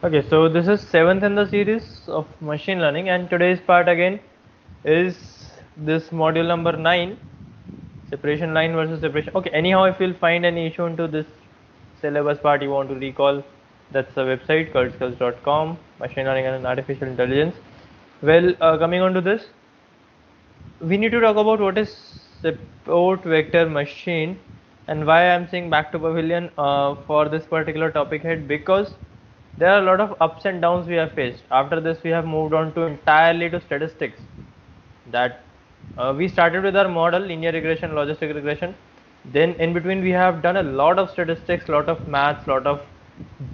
Okay, so this is seventh in the series of machine learning, and today's part again is this module number 9, separation line versus separation. Okay, anyhow, if you'll find any issue into this syllabus part you want to recall, that's the website kurtskills.com, machine learning and artificial intelligence. Well, coming on to this, we need to talk about what is support vector machine and why I'm saying back to pavilion for this particular topic head, because there are a lot of ups and downs we have faced. After this we have moved on to entirely to statistics, that we started with our model linear regression, logistic regression, then in between we have done a lot of statistics, lot of maths, lot of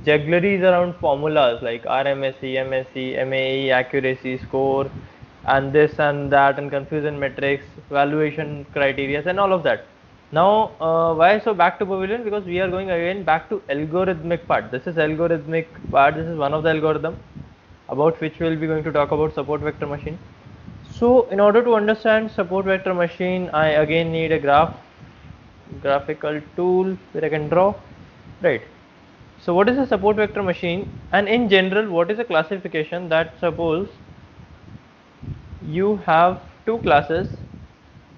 juggleries around formulas like RMSE, MSE, MAE, accuracy score, and this and that, and confusion metrics, valuation criteria, and all of that. Now why so back to pavilion? Because we are going again back to algorithmic part. This is algorithmic part, this is one of the algorithm about which we will be going to talk about support vector machine. So in order to understand support vector machine, I again need a graphical tool where I can draw, right? So what is a support vector machine, and in general what is a classification? That suppose you have two classes,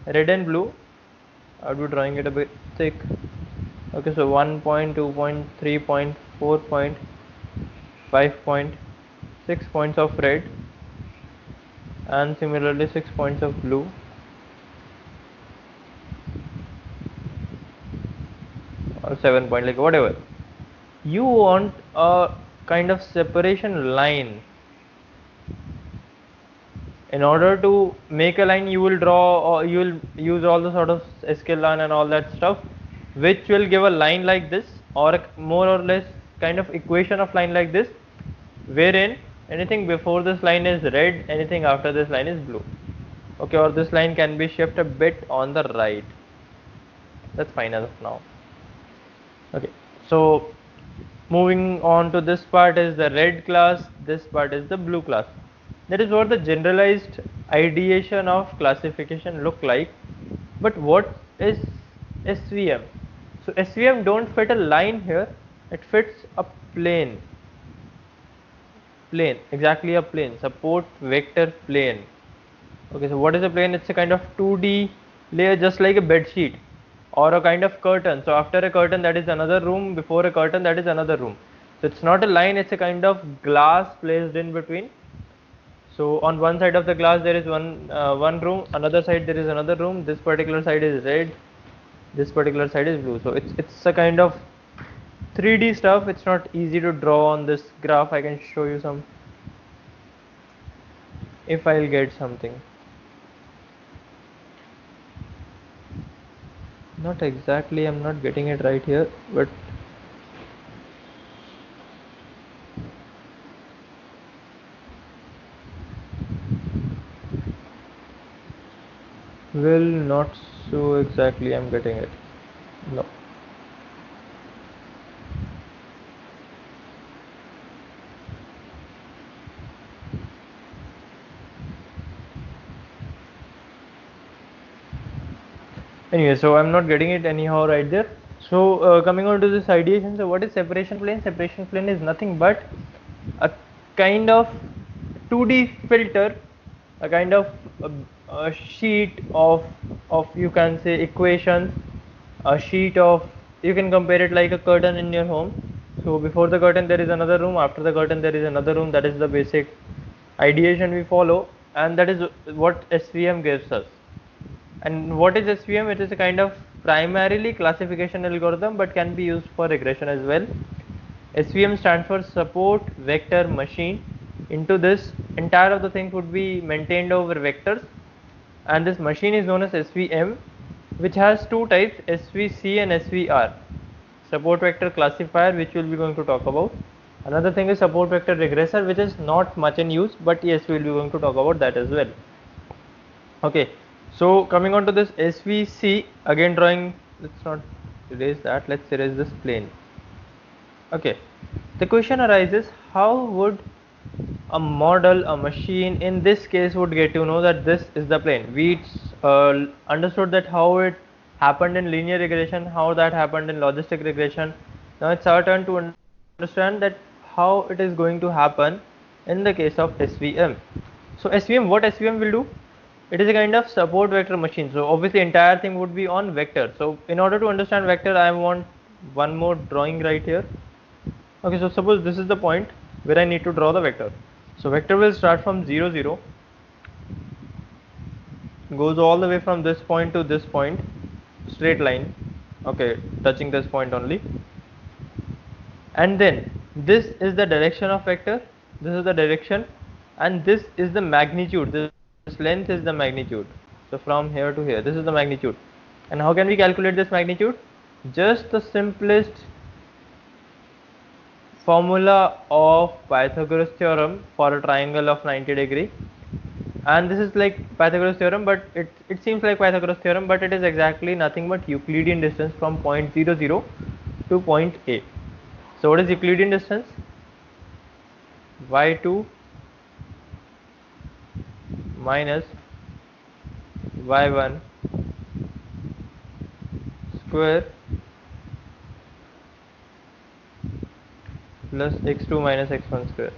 red and blue. I'll be drawing it a bit thick. Okay, so 1 point, 2 point, 3 point, 4 point, 5 point, 6 points of red, and similarly 6 points of blue, or 7 point, like whatever. You want a kind of separation line. In order to make a line, you will draw, or you will use all the sort of sklearn and all that stuff, which will give a line like this, or a more or less kind of equation of line like this, wherein anything before this line is red, anything after this line is blue. Okay, or this line can be shifted a bit on the right. That's fine as of now. Okay, so moving on to this part is the red class, this part is the blue class. That is what the generalized ideation of classification look like. But what is SVM? So SVM don't fit a line here, it fits a plane. Plane, exactly a plane, support vector plane. Okay, so what is a plane? It's a kind of 2D layer, just like a bed sheet or a kind of curtain. So after a curtain, that is another room, before a curtain, that is another room. So it's not a line, it's a kind of glass placed in between. So on one side of the glass there is one room, another side there is another room. This particular side is red, this particular side is blue. So it's a kind of 3D stuff. It's not easy to draw on this graph. I can show you some if I'll get something. Not exactly, I'm not getting it right here, but well, not so exactly I'm getting it. No. Anyway, so I'm not getting it anyhow right there. So coming on to this ideation, so what is separation plane? Separation plane is nothing but a kind of 2D filter, a kind of a sheet of you can say equations, a sheet of, you can compare it like a curtain in your home. So before the curtain there is another room, after the curtain there is another room. That is the basic ideation we follow, and that is what SVM gives us. And what is SVM? It is a kind of primarily classification algorithm, but can be used for regression as well. SVM stands for support vector machine. Into this, entire of the things would be maintained over vectors, and this machine is known as SVM, which has two types, SVC and SVR. Support vector classifier, which we will be going to talk about. Another thing is support vector regressor, which is not much in use, but yes, we will be going to talk about that as well. Okay, so coming on to this SVC, again drawing, let's not erase that, let's erase this plane. Okay, the question arises, how would a model, a machine in this case would get to know that this is the plane? We understood that how it happened in linear regression, how that happened in logistic regression. Now it's our turn to understand that how how it is going to happen in the case of SVM. So SVM, what SVM will do? It is a kind of support vector machine. So obviously entire thing would be on vector. So in order to understand vector, I want one more drawing right here. Okay, so suppose this is the point where I need to draw the vector. So vector will start from 0 0, goes all the way from this point to this point, straight line, okay, touching this point only, and then this is the direction of vector, this is the direction, and this is the magnitude, this length is the magnitude. So from here to here, this is the magnitude. And how can we calculate this magnitude? Just the simplest formula of Pythagoras theorem for a triangle of 90 degree. And this is like Pythagoras theorem, but it seems like Pythagoras theorem, but it is exactly nothing but Euclidean distance from point 0 0 to point A. So what is Euclidean distance? y2 minus y1 square plus x2 minus x1 square.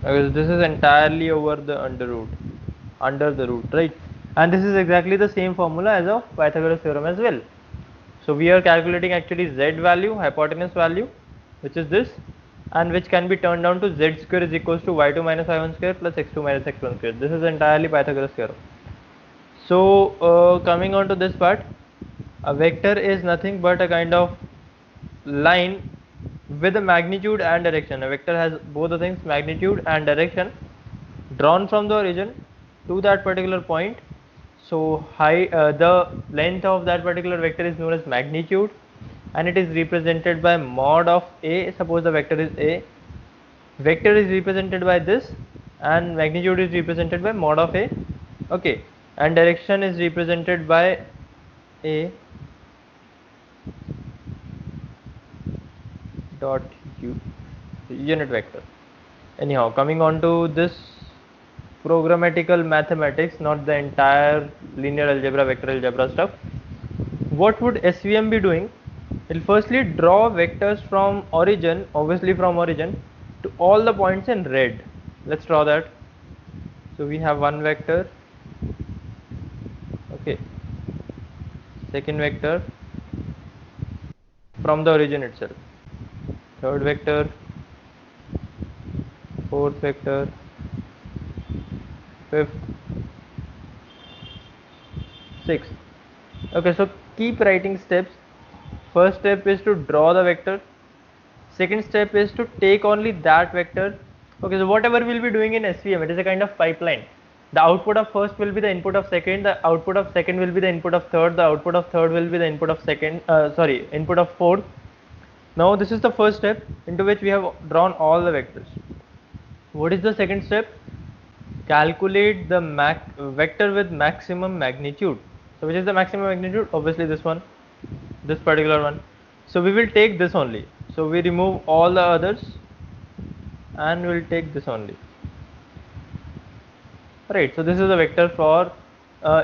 Because this is entirely over the under the root, right? And this is exactly the same formula as of Pythagoras theorem as well. So we are calculating actually z value, hypotenuse value, which is this, and which can be turned down to z square is equals to y2 minus y1 square plus x2 minus x1 square. This is entirely Pythagoras theorem. So coming on to this part, a vector is nothing but a kind of line with a magnitude and direction. A vector has both the things, magnitude and direction, drawn from the origin to that particular point. So the length of that particular vector is known as magnitude, and it is represented by mod of A. Suppose the vector is A, vector is represented by this, and magnitude is represented by mod of A, okay, and direction is represented by A dot u, unit vector. Anyhow, coming on to this programmatical mathematics, not the entire linear algebra, vector algebra stuff. What would SVM be doing? It will firstly draw vectors from origin, obviously from origin, to all the points in red. Let's draw that. So we have one vector, okay, second vector from the origin itself, third vector, fourth vector, fifth, sixth. Okay, so keep writing steps. First step is to draw the vector. Second step is to take only that vector. Okay, so whatever we'll be doing in SVM, it is a kind of pipeline. The output of first will be the input of second, the output of second will be the input of third, the output of third will be the input of input of fourth. Now this is the first step into which we have drawn all the vectors. What is the second step? Calculate the vector with maximum magnitude. So which is the maximum magnitude? Obviously this one, this particular one. So we will take this only. So we remove all the others and we'll take this only. Right, so this is the vector for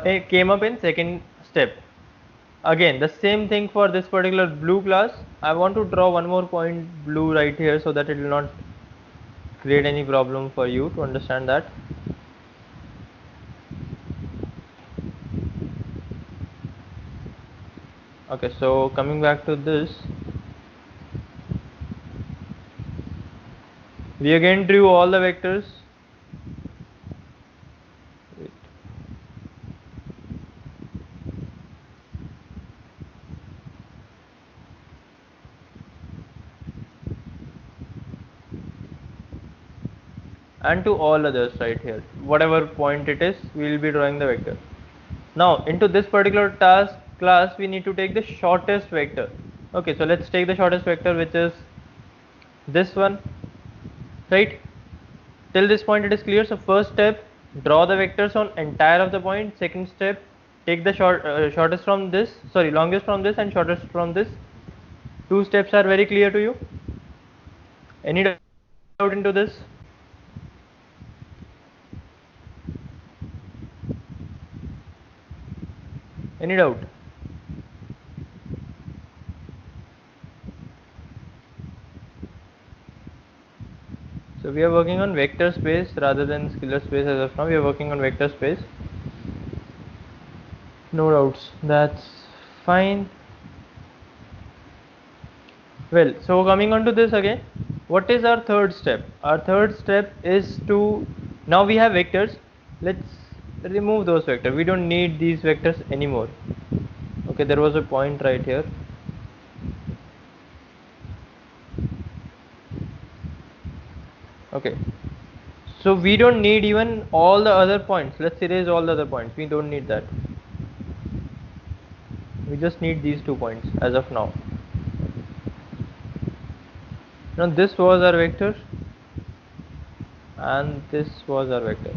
it came up in second step. Again the same thing for this particular blue class. I want to draw one more point blue right here so that it will not create any problem for you to understand that. Okay, so coming back to this, we again drew all the vectors. Wait. And to all others right here, whatever point it is, we will be drawing the vector. Now into this particular class we need to take the shortest vector. Okay, so let's take the shortest vector, which is this one, right? Till this point it is clear. So first step, draw the vectors on entire of the point. Second step, take the longest from this and shortest from this. Two steps are very clear to you. Any doubt into this? Any doubt? So we are working on vector space rather than scalar space as of now. We are working on vector space. No doubts. That's fine. Well, so coming on to this again, what is our third step? Our third step is to, now we have vectors, let's remove those vectors. We don't need these vectors anymore. Okay, there was a point right here. Okay, so we don't need even all the other points. Let's erase all the other points. We don't need that. We just need these 2 points as of now. Now this was our vector and this was our vector.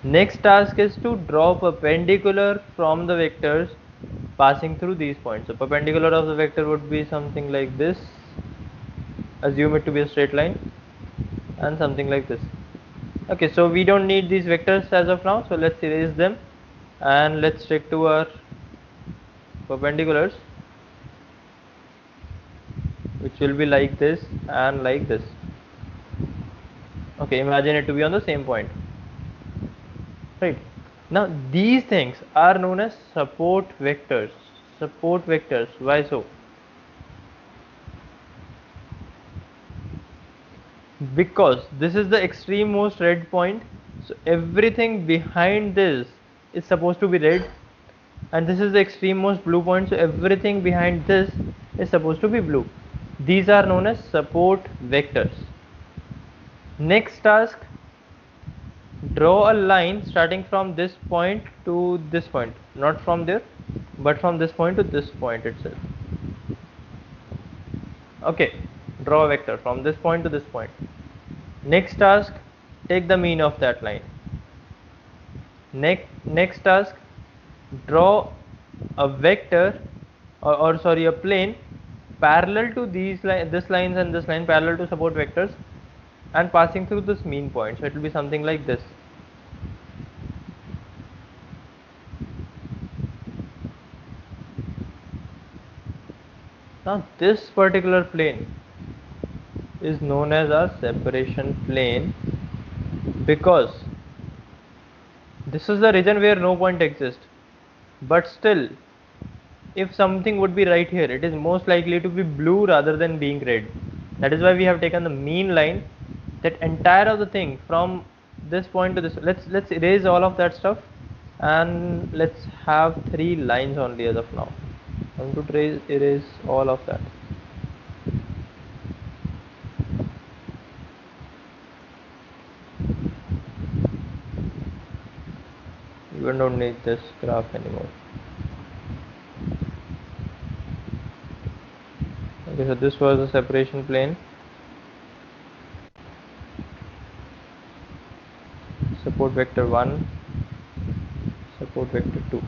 Next task is to draw perpendicular from the vectors passing through these points. So perpendicular of the vector would be something like this. Assume it to be a straight line and something like this. Okay, so we don't need these vectors as of now, so let's erase them and let's stick to our perpendiculars, which will be like this and like this. Okay, imagine it to be on the same point. Right. Now these things are known as support vectors. Support vectors. Why so? Because this is the extreme most red point, so everything behind this is supposed to be red, and this is the extreme most blue point, so everything behind this is supposed to be blue. These are known as support vectors. Next task, draw a line starting from this point to this point, not from there but from this point to this point itself. Okay, draw a vector from this point to this point. Next task, take the mean of that line. Next task, draw a vector or sorry, a plane parallel to these this lines and this line, parallel to support vectors and passing through this mean point. So it will be something like this. Now this particular plane is known as our separation plane because this is the region where no point exists, but still if something would be right here, it is most likely to be blue rather than being red. That is why we have taken the mean line, that entire of the thing from this point to this. Let's erase all of that stuff and let's have 3 lines only as of now. I'm going to erase all of that. We don't need this graph anymore. Okay, so this was the separation plane. Support vector 1, support vector 2.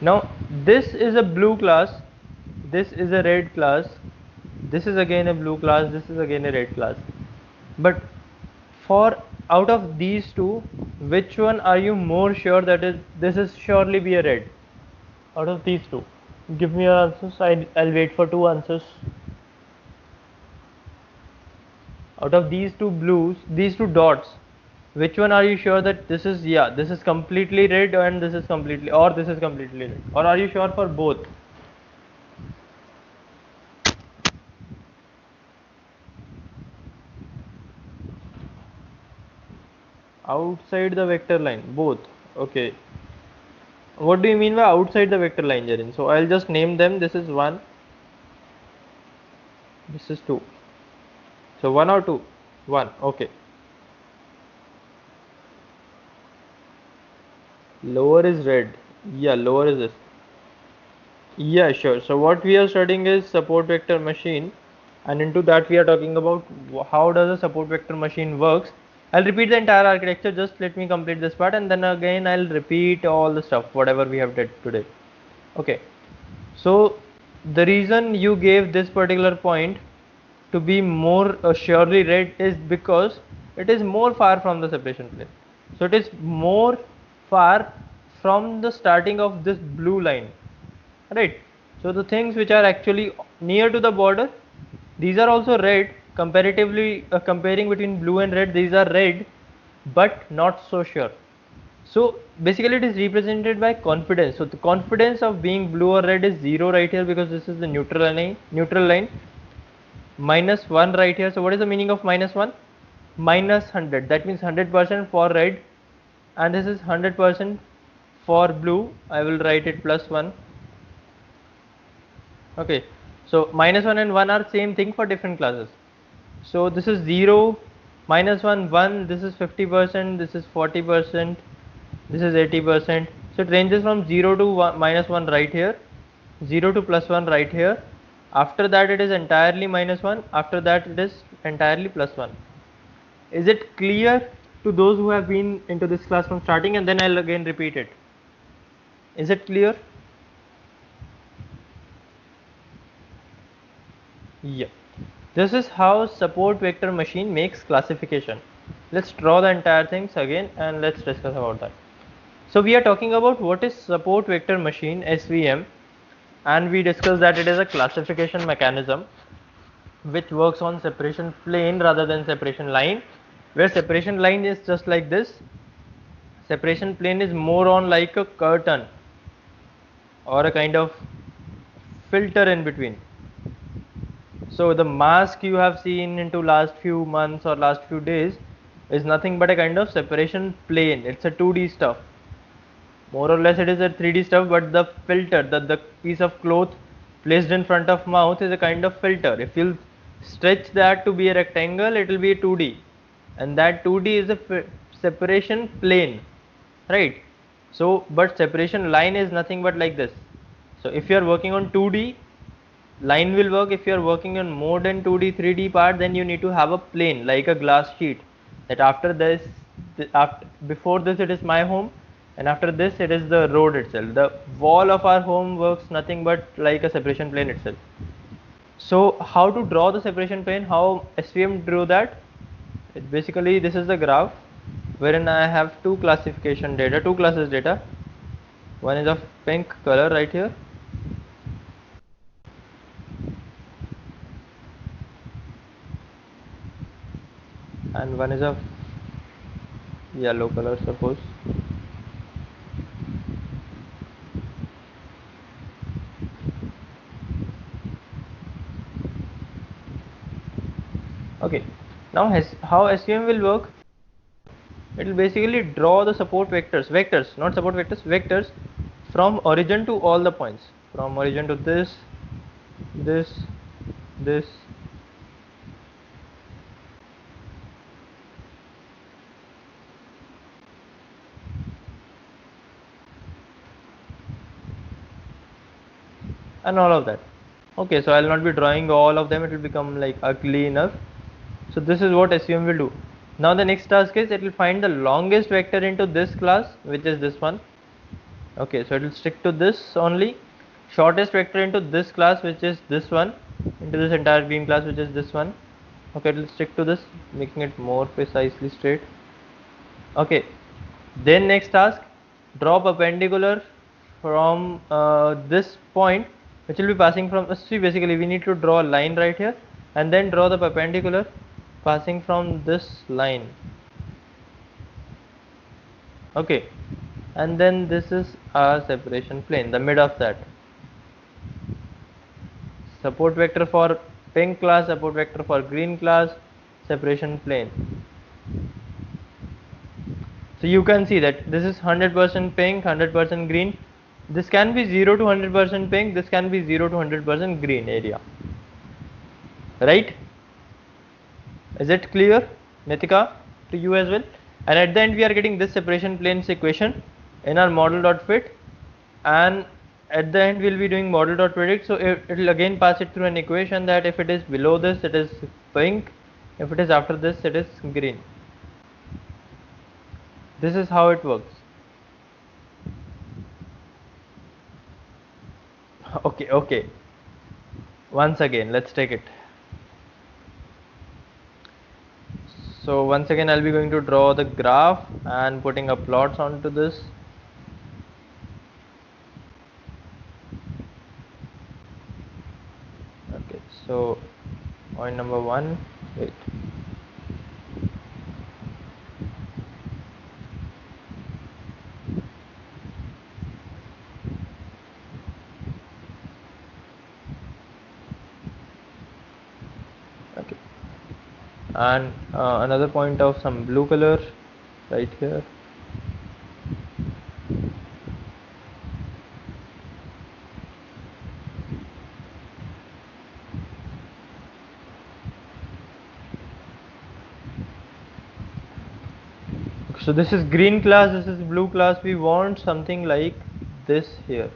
Now this is a blue class, this is a red class, this is again a blue class, this is again a red class. But for out of these two, which one are you more sure that this is surely be a red? Out of these two, give me your answers. I'll wait for 2 answers. Out of these two blues, these 2 dots, which one are you sure that this is, yeah, this is completely red and this is completely, or this is completely red, or are you sure for both? Outside the vector line, both. Okay, what do you mean by outside the vector line, Jarin? So I'll just name them. This is 1, this is 2. So 1 or 2? 1. Okay. Lower is red. Yeah, lower is this. Yeah, sure. So what we are studying is support vector machine, and into that we are talking about how does a support vector machine works. I'll repeat the entire architecture, just let me complete this part and then again I'll repeat all the stuff whatever we have did today. Okay, so the reason you gave this particular point to be more surely red is because it is more far from the separation plane. So it is more far from the starting of this blue line, right? So the things which are actually near to the border, these are also red. Comparatively, comparing between blue and red, these are red, but not so sure. So basically it is represented by confidence. So the confidence of being blue or red is 0 right here, because this is the neutral line. Minus 1 right here. So what is the meaning of minus 1? Minus 100. That means 100% for red, and this is 100% for blue. I will write it plus 1. Okay, so minus 1 and 1 are same thing for different classes. So this is 0, minus 1, 1, this is 50%, this is 40%, this is 80%. So it ranges from 0 to minus 1 right here, 0 to plus 1 right here. After that it is entirely minus 1, after that it is entirely plus 1. Is it clear to those who have been into this class from starting? And then I'll again repeat it. Is it clear? Yeah. This is how support vector machine makes classification. Let's draw the entire things again and let's discuss about that. So we are talking about what is support vector machine, SVM, and we discussed that it is a classification mechanism which works on separation plane rather than separation line, where separation line is just like this, separation plane is more on like a curtain or a kind of filter in between. So the mask you have seen into last few months or last few days is nothing but a kind of separation plane. It's a 2D stuff. More or less it is a 3D stuff, but the filter, the piece of cloth placed in front of mouth is a kind of filter. If you stretch that to be a rectangle, it will be a 2D, and that 2D is a separation plane, right? So but separation line is nothing but like this. So if you are working on 2D, line will work. If you are working on more than 2D 3D part, then you need to have a plane like a glass sheet, that after this, before this it is my home, and after this it is the road itself. The wall of our home works nothing but like a separation plane itself. So how to draw the separation plane, how SVM drew that? Basically this is the graph wherein I have two classification data, two classes data. One is of pink color right here, and one is of yellow color, suppose. Okay, now how SVM will work? It will basically draw the support vectors, not support vectors, vectors from origin to all the points, from origin to this, this, and all of that. Okay, so I'll not be drawing all of them, it will become like ugly enough. So this is what SVM will do. Now the next task is it will find the longest vector into this class, which is this one. Okay, so it will stick to this only. Shortest vector into this class, which is this one, into this entire beam class, which is this one. Okay, it will stick to this, making it more precisely straight. Okay, then next task, draw perpendicular from this point, which will be passing from, see, basically we need to draw a line right here, and then draw the perpendicular passing from this line. Okay, and then this is our separation plane, the mid of that. Support vector for pink class, support vector for green class, separation plane. So you can see that this is 100% pink, 100% green. This can be 0 to 100% pink, this can be 0 to 100% green area, right? Is it clear, Nitika, to you as well? And at the end we are getting this separation planes equation in our model.fit, and at the end we'll be doing model.predict. So it will again pass it through an equation that if it is below this it is pink, if it is after this it is green. This is how it works. Okay, once again let's take it. So once again I'll be going to draw the graph and putting up plots onto this. number 1. Wait. Okay. And another point of some blue color right here. So this is green class, this is blue class. We want something like this here,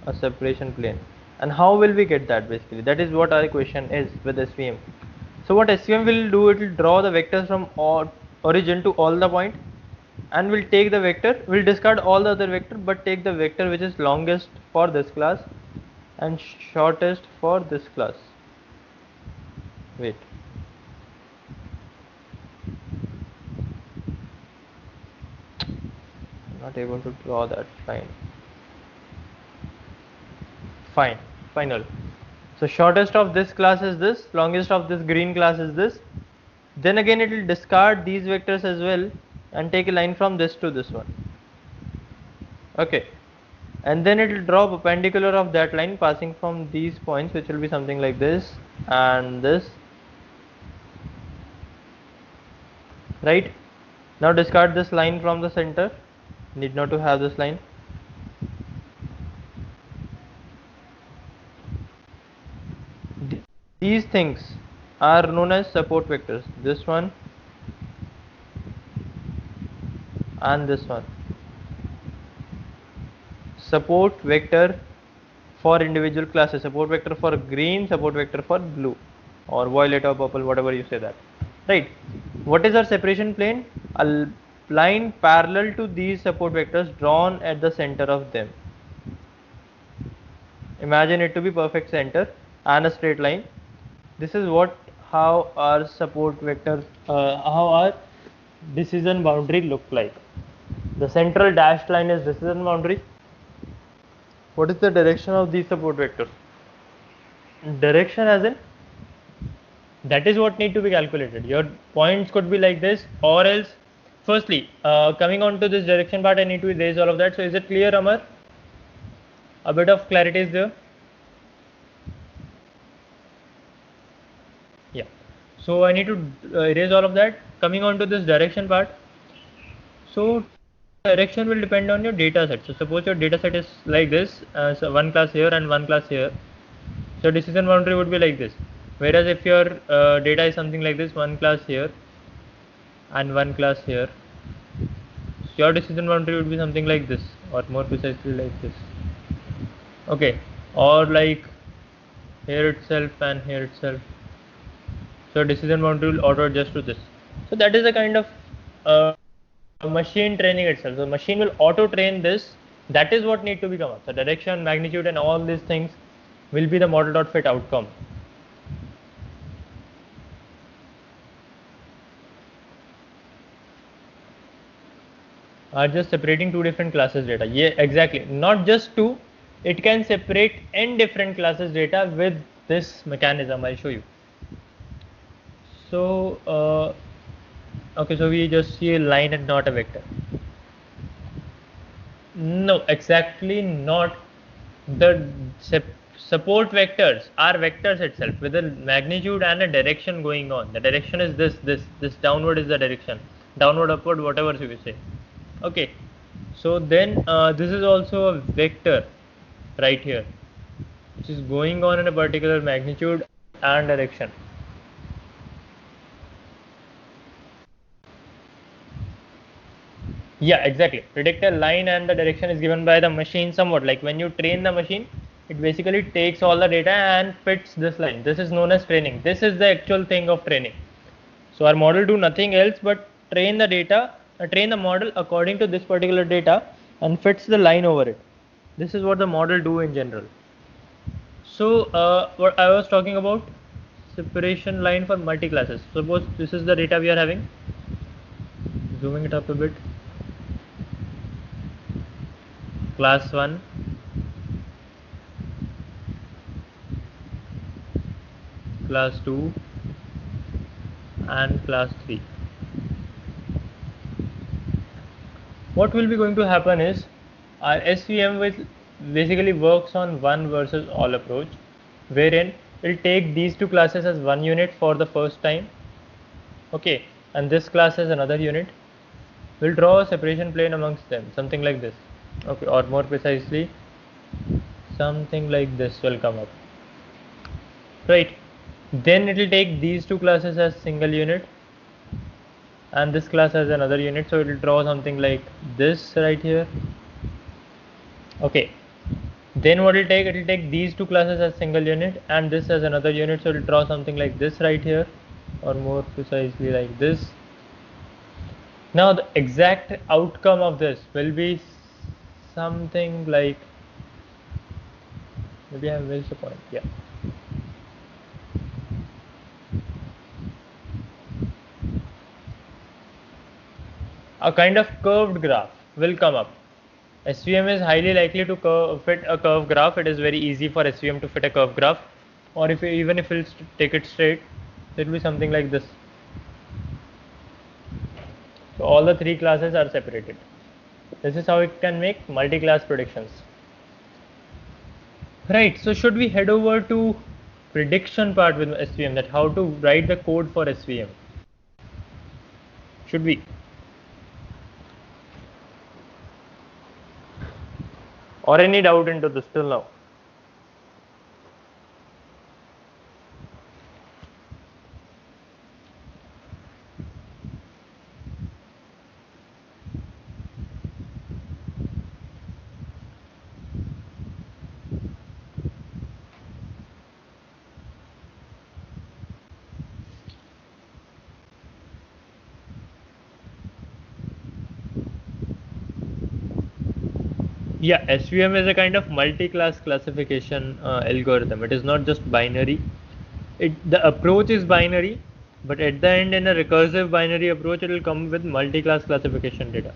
a separation plane. And how will we get that? Basically that is what our question is with SVM. So what SVM will do, it will draw the vectors from origin to all the point, and will take the vector, will discard all the other vector, but take the vector which is longest for this class and shortest for this class. Wait, I'm not able to draw that line. Fine, final. So shortest of this class is this, longest of this green class is this. Then again it will discard these vectors as well and take a line from this to this one. Okay, and then it will draw perpendicular of that line passing from these points, which will be something like this and this. Right, now discard this line from the center, need not to have this line. These things are known as support vectors, this one and this one. Support vector for individual classes, support vector for green, support vector for blue or violet or purple, whatever you say that. Right, what is our separation plane? A line parallel to these support vectors drawn at the center of them. Imagine it to be perfect center and a straight line. This is what, how our support vector, how our decision boundary look like. The central dashed line is decision boundary. What is the direction of these support vectors? Direction as in, that is what need to be calculated. Your points could be like this, or else, firstly, coming on to this direction part, I need to erase all of that. So is it clear, Amar? A bit of clarity is there? Yeah. So I need to erase all of that. Coming on to this direction part. So direction will depend on your data set. So suppose your data set is like this, so one class here and one class here. So decision boundary would be like this. Whereas if your data is something like this, one class here and one class here, so your decision boundary would be something like this, or more precisely like this. Okay, or like here itself and here itself. So decision boundary will auto adjust to this. So that is a kind of machine training itself. So machine will auto train this. That is what need to become up. So direction, magnitude, and all these things will be the model.fit outcome. Are just separating two different classes data. Yeah, exactly. Not just two. It can separate n different classes data with this mechanism. I'll show you. So okay, so we just see a line and not a vector. No, exactly not. The support vectors are vectors itself with a magnitude and a direction going on. The direction is this downward is the direction, downward, upward, whatever you say. Okay, so then this is also a vector right here, which is going on in a particular magnitude and direction. Yeah, exactly. Predictor line and the direction is given by the machine somewhat. Like when you train the machine, it basically takes all the data and fits this line. This is known as training. This is the actual thing of training. So our model do nothing else but train the data, train the model according to this particular data and fits the line over it. This is what the model do in general. So what I was talking about, separation line for multi classes. Suppose this is the data we are having. Zooming it up a bit. Class 1, class 2, and class 3. What will be going to happen is our SVM will basically works on one versus all approach, wherein we'll take these two classes as one unit for the first time, okay, and this class as another unit. We'll draw a separation plane amongst them, something like this, okay, or more precisely something like this will come up, right? Then it will take these two classes as single unit and this class has another unit, so it will draw something like this right here, okay. Then what it will take these two classes as single unit and this as another unit, so it will draw something like this right here, or more precisely like this. Now the exact outcome of this will be something like, maybe I have missed the point, yeah. A kind of curved graph will come up. SVM is highly likely to fit a curve graph. It is very easy for SVM to fit a curve graph, or even if we'll take it straight, it will be something like this. So all the three classes are separated. This is how it can make multi-class predictions. Right, so should we head over to prediction part with SVM, that how to write the code for SVM? Should we? Or any doubt into this till now? Yeah, SVM is a kind of multi-class classification algorithm. It is not just binary. The approach is binary, but at the end, in a recursive binary approach, it will come with multi-class classification data.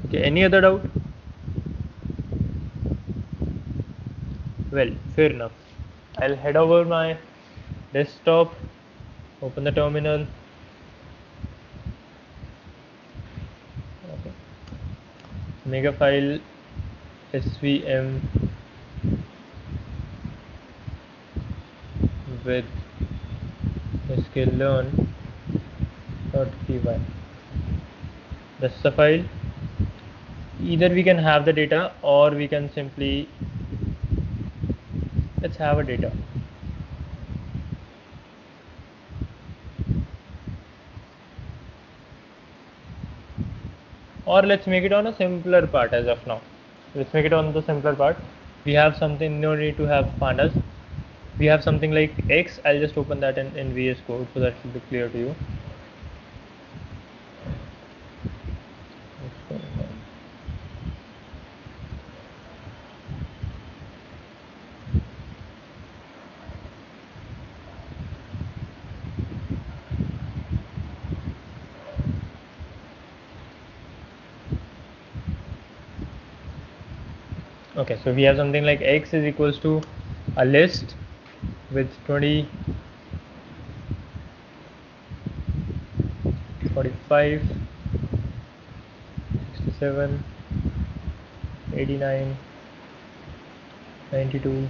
Okay, any other doubt? Well, fair enough. I'll head over my desktop, open the terminal. Okay. Make a file SVM with sklearn.py. That's the file. Either we can have the data, or we can simply, let's have a data. Or let's make it on a simpler part as of now. Let's make it on the simpler part. We have something, no need to have pandas. We have something like X. I'll just open that in VS Code so that should be clear to you. Okay, so we have something like X is equals to a list with 20, 45, 67, 89, 92,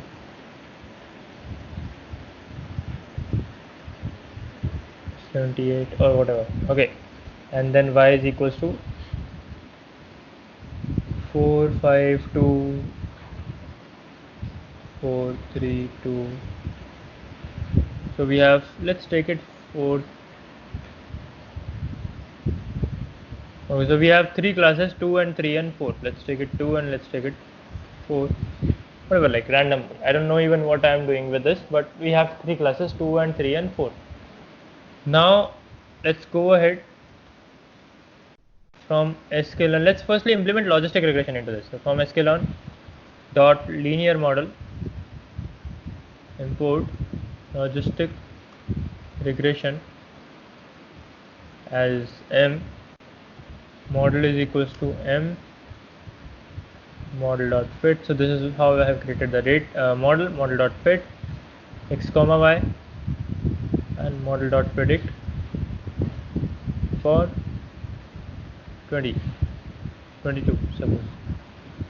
78, or whatever. Okay, and then Y is equals to 4, 5, 2, 4, 3, 2. So we have, let's take it 4. Okay, so we have three classes, 2 and 3 and 4. Let's take it 2 and let's take it 4. Whatever, like random. I don't know even what I am doing with this, but we have three classes, 2 and 3 and 4. Now let's go ahead from sklearn. Let's firstly implement logistic regression into this. So from sklearn dot linear model, import logistic regression as m, model is equals to m model dot fit. So this is how I have created the model dot fit. x comma y and model dot predict for 20, 22 suppose.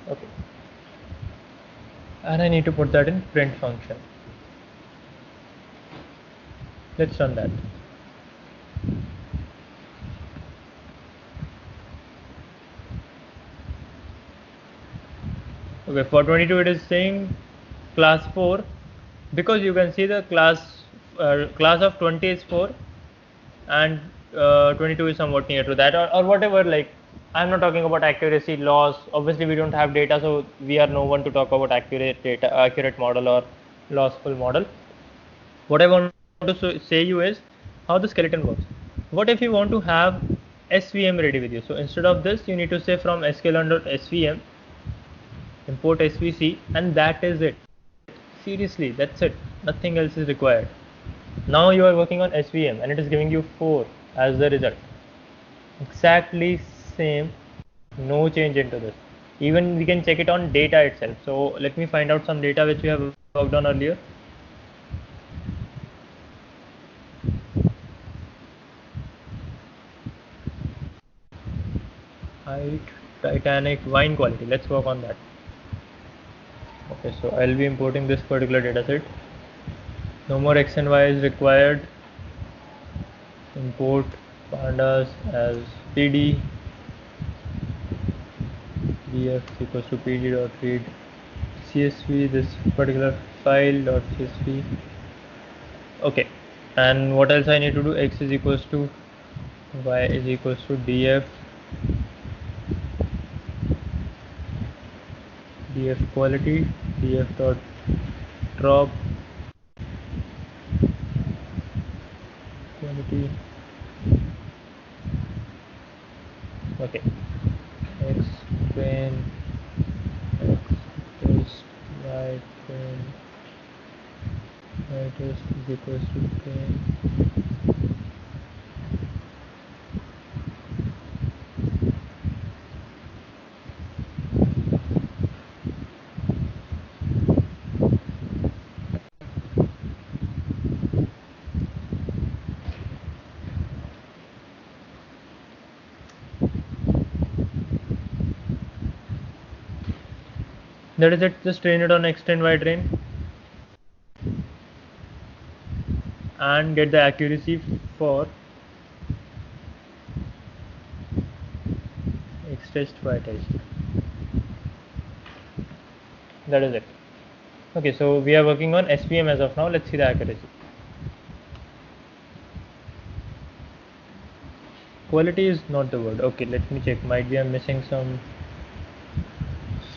Okay, and I need to put that in print function. Let's run that. Okay, for 22 it is saying class 4, because you can see the class of 20 is 4 and 22 is somewhat near to that, or whatever. Like, I'm not talking about accuracy loss. Obviously we don't have data, so we are no one to talk about accurate model or lossful model. What I want to say you is how the skeleton works. What if you want to have svm ready with you? So instead of this, you need to say from sklearn.svm import svc, and that is it. Seriously, that's it. Nothing else is required. Now you are working on svm and it is giving you 4 as the result. Exactly same, no change into this. Even we can check it on data itself. So let me find out some data which we have worked on earlier. Height, Titanic, wine quality. Let's work on that. Okay, so I'll be importing this particular data set. No more x and y is required. Import pandas as pd. df equals to pd dot read csv, this particular file dot csv. Okay, and what else I need to do? X is equals to y is equals to df quality, df dot drop quality. Okay, x train, x test, y train, y test is equals to train. That is it. Just train it on x train, y train, and get the accuracy for x test, y test. That is it. Okay, so we are working on SVM as of now. Let's see the accuracy. Quality is not the word. Okay, let me check. Might be I'm missing some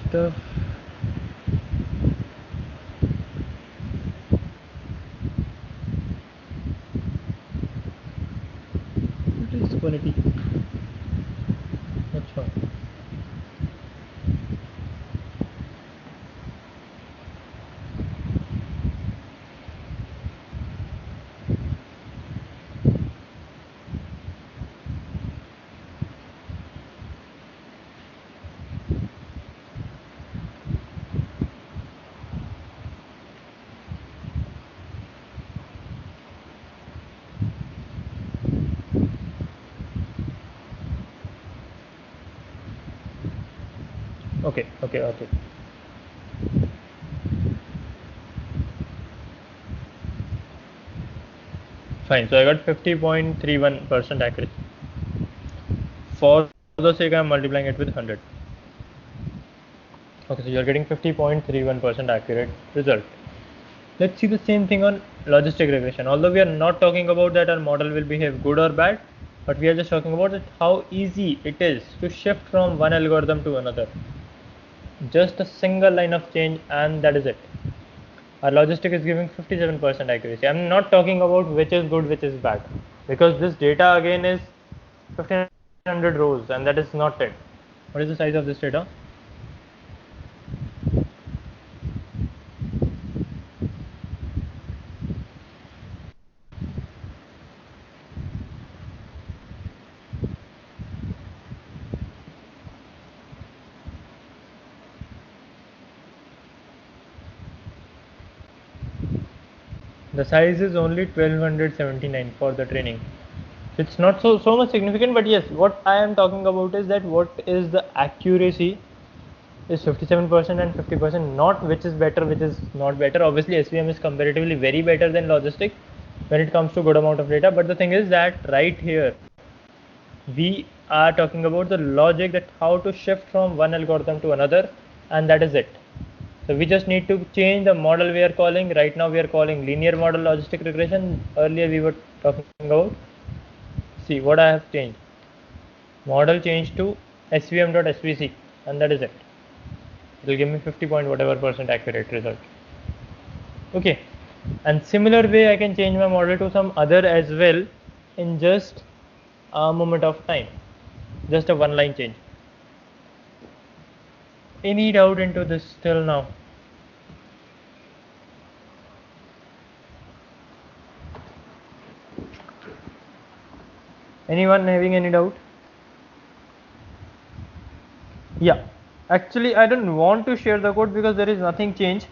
stuff. What is quality? What's wrong? Okay. Fine. So I got 50.31% accuracy. For the sake, I'm multiplying it with 100. Okay, so you're getting 50.31% accurate result. Let's see the same thing on logistic regression. Although we are not talking about that our model will behave good or bad, but we are just talking about how easy it is to shift from one algorithm to another. Just a single line of change, and that is it. Our logistic is giving 57% accuracy. I'm not talking about which is good, which is bad, because this data again is 1500 rows, and that is not it. What is the size of this data? The size is only 1279 for the training. It's not so much significant, but yes, what I am talking about is that what is the accuracy is 57% and 50%, not which is better, which is not better. Obviously, SVM is comparatively very better than logistic when it comes to good amount of data. But the thing is that right here, we are talking about the logic, that how to shift from one algorithm to another, and that is it. So we just need to change the model we are calling. Right now we are calling linear model logistic regression. Earlier we were talking about, see what I have changed. Model changed to svm.svc, and that is it. It will give me 50 point whatever percent accurate result. Okay, and similar way I can change my model to some other as well in just a moment of time, just a one line change. Any doubt into this till now? Anyone having any doubt? Yeah, actually I don't want to share the code because there is nothing changed.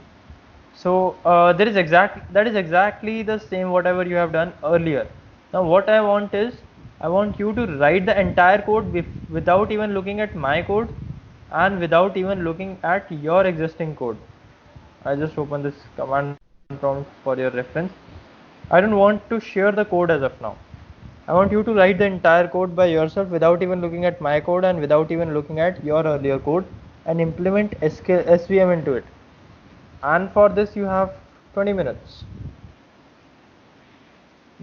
So that is exactly the same whatever you have done earlier. Now what I want is, I want you to write the entire code without even looking at my code and without even looking at your existing code. I just open this command prompt for your reference. I don't want to share the code as of now. I want you to write the entire code by yourself without even looking at my code and without even looking at your earlier code, and implement SVM into it. And for this you have 20 minutes.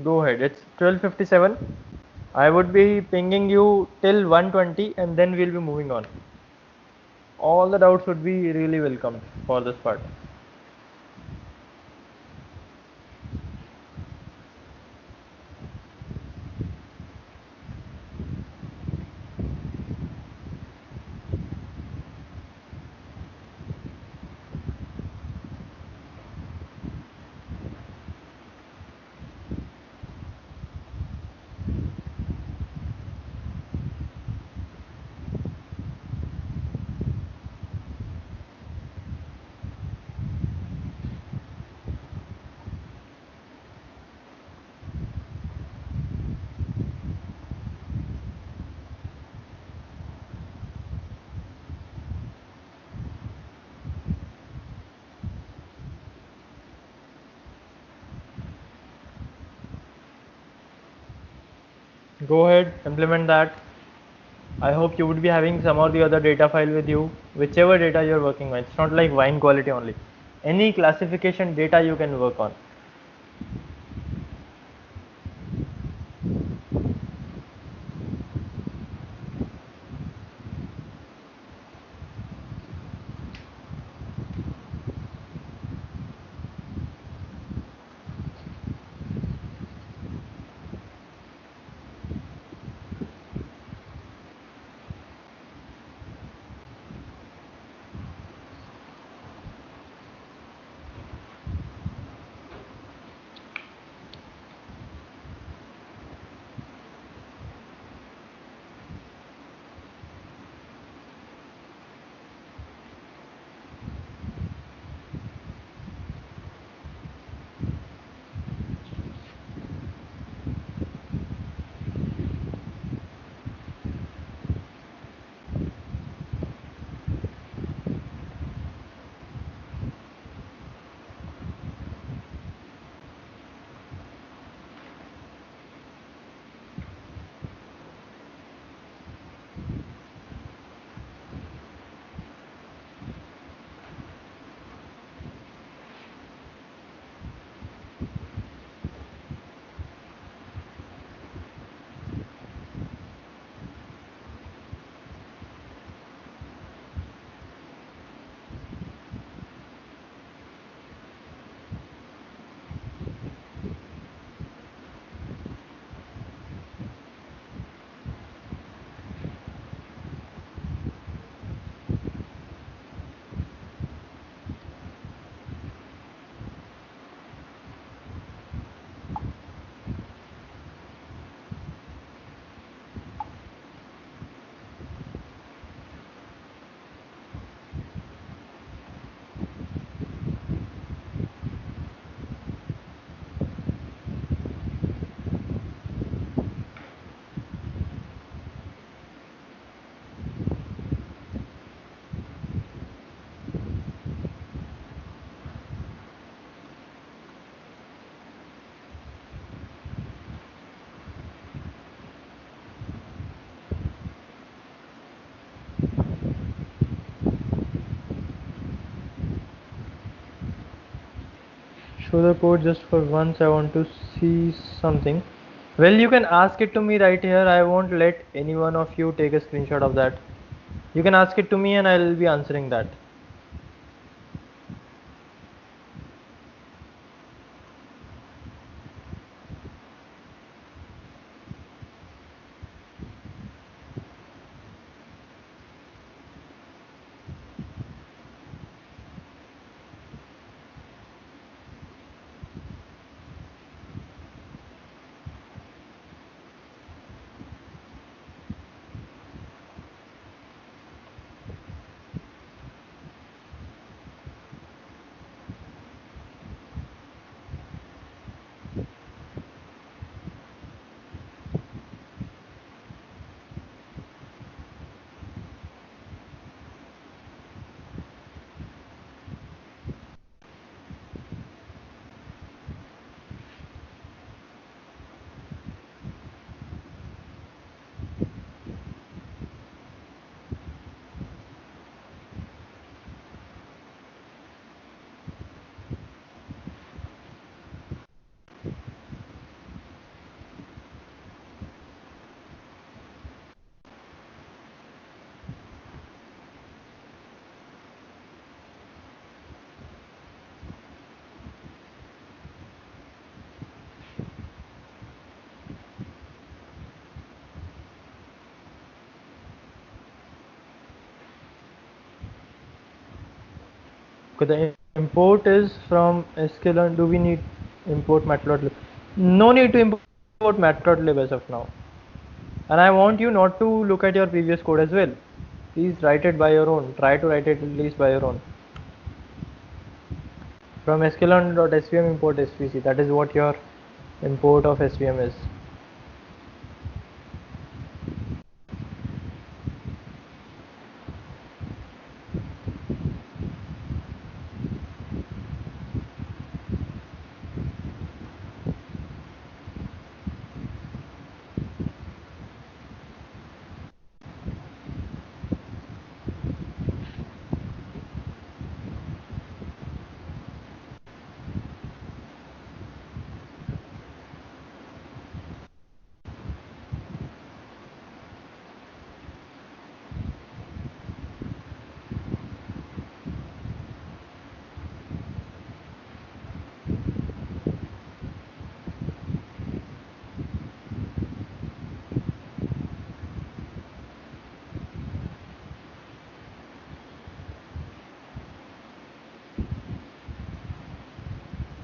Go ahead. It's 12:57. I would be pinging you till 1:20 and then we'll be moving on. All the doubts would be really welcome for this part. Go ahead, implement that. I hope you would be having some or the other data file with you, whichever data you're working on. It's not like wine quality only. Any classification data you can work on. show the code just for once. I want to see something. Well, you can ask it to me right here. I won't let any one of you take a screenshot of that. You can ask it to me and I'll be answering that. Okay, the import is from sklearn. Do we need import matplotlib? No need to import matplotlib as of now. And I want you not to look at your previous code as well. Please write it by your own. Try to write it at least by your own. From sklearn.svm import svc. That is what your import of svm is.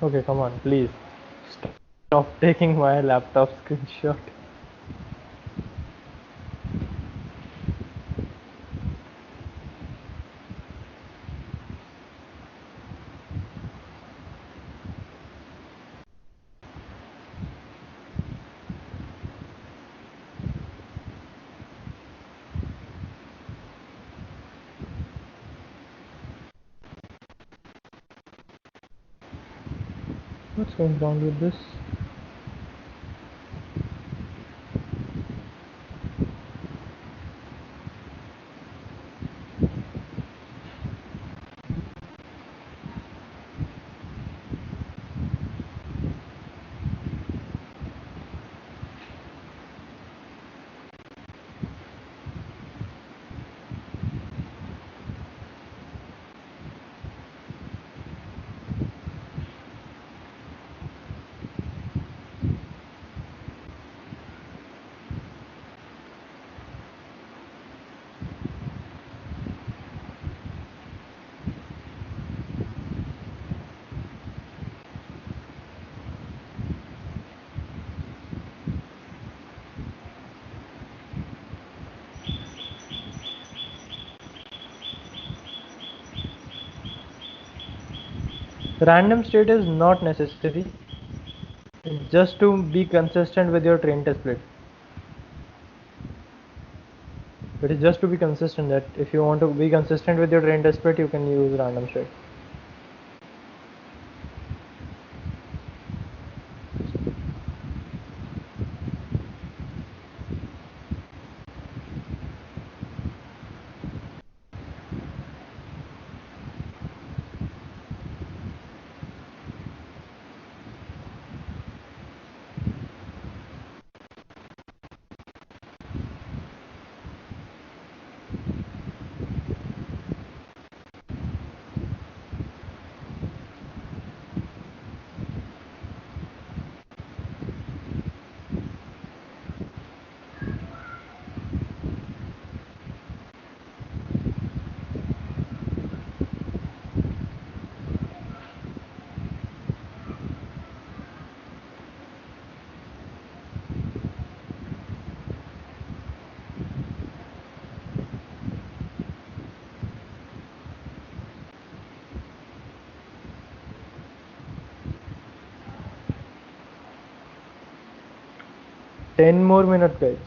Okay, come on, please. Stop taking my laptop screenshot. What's going on with this? Random state is not necessary. It's just to be consistent with your train test split. It is just to be consistent that if you want to be consistent with your train test split, you can use random state. 10 more minutes, guys.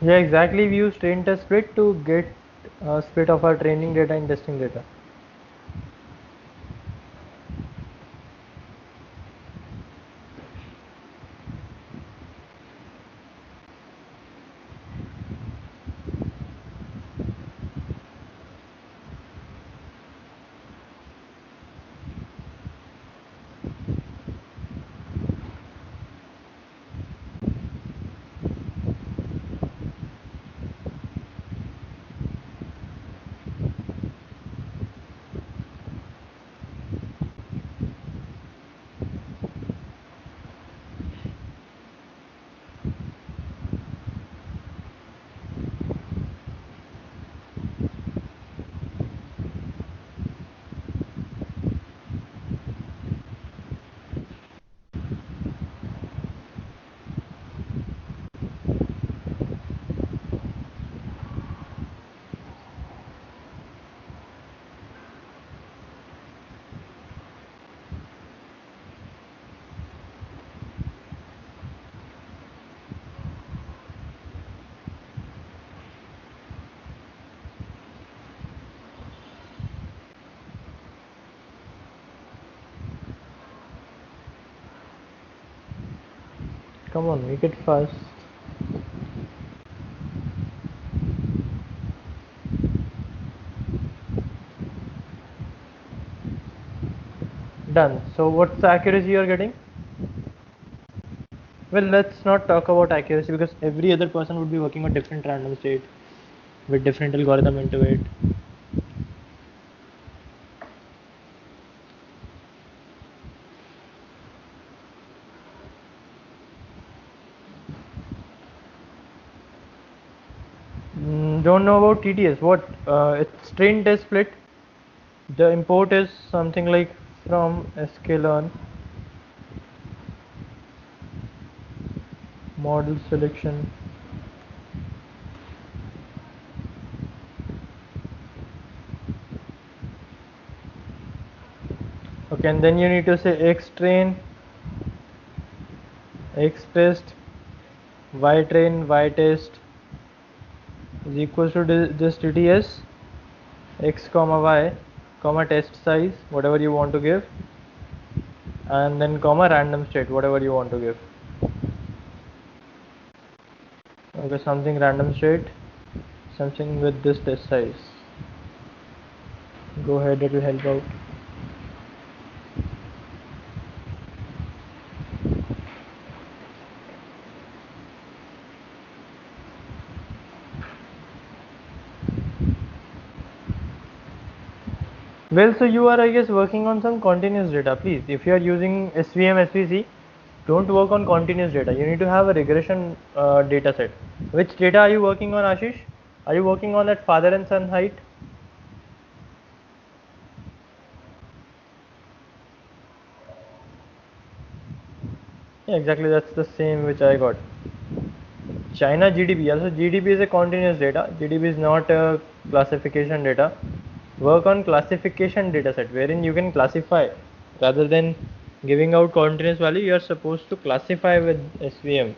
Yeah, exactly. We use train test split to get a split of our training data and testing data. Come on, make it fast. Done. So what's the accuracy you're getting? Well, let's not talk about accuracy because every other person would be working on different random state with different algorithm into it. Don't know about TTS. What? It's train test split. The import is something like from sklearn model selection. Okay, and then you need to say x train, x test, y train, y test is equals to this TTS x comma y comma test size whatever you want to give, and then comma random state whatever you want to give. Okay, something random state, something with this test size. Go ahead, it will help out. Well, so you are, I guess, working on some continuous data. Please, if you are using SVM, SVC, don't work on continuous data. You need to have a regression data set. Which data are you working on, Ashish? Are you working on that father and son height? Yeah, exactly. That's the same which I got. China GDP. Also, GDP is a continuous data. GDP is not a classification data. Work on classification data set wherein you can classify rather than giving out continuous value. You are supposed to classify with SVM.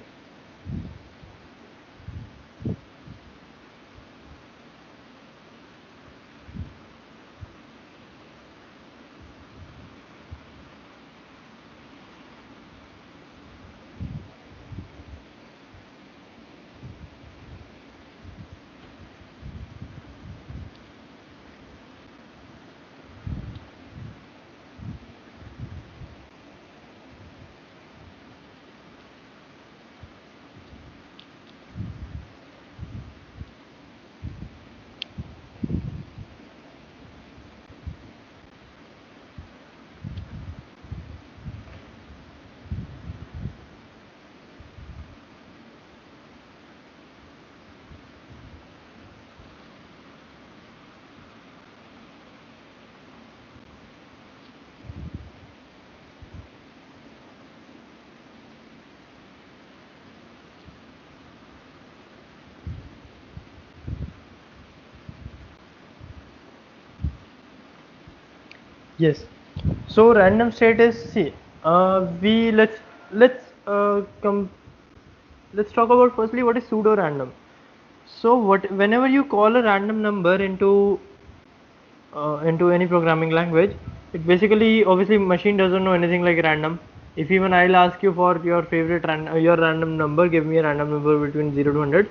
Yes. So random state is, see, we let's talk about firstly what is pseudo random. So whenever you call a random number into any programming language, it basically, obviously machine doesn't know anything like random. If even I'll ask you for your favorite your random number, give me a random number between 0 to 100,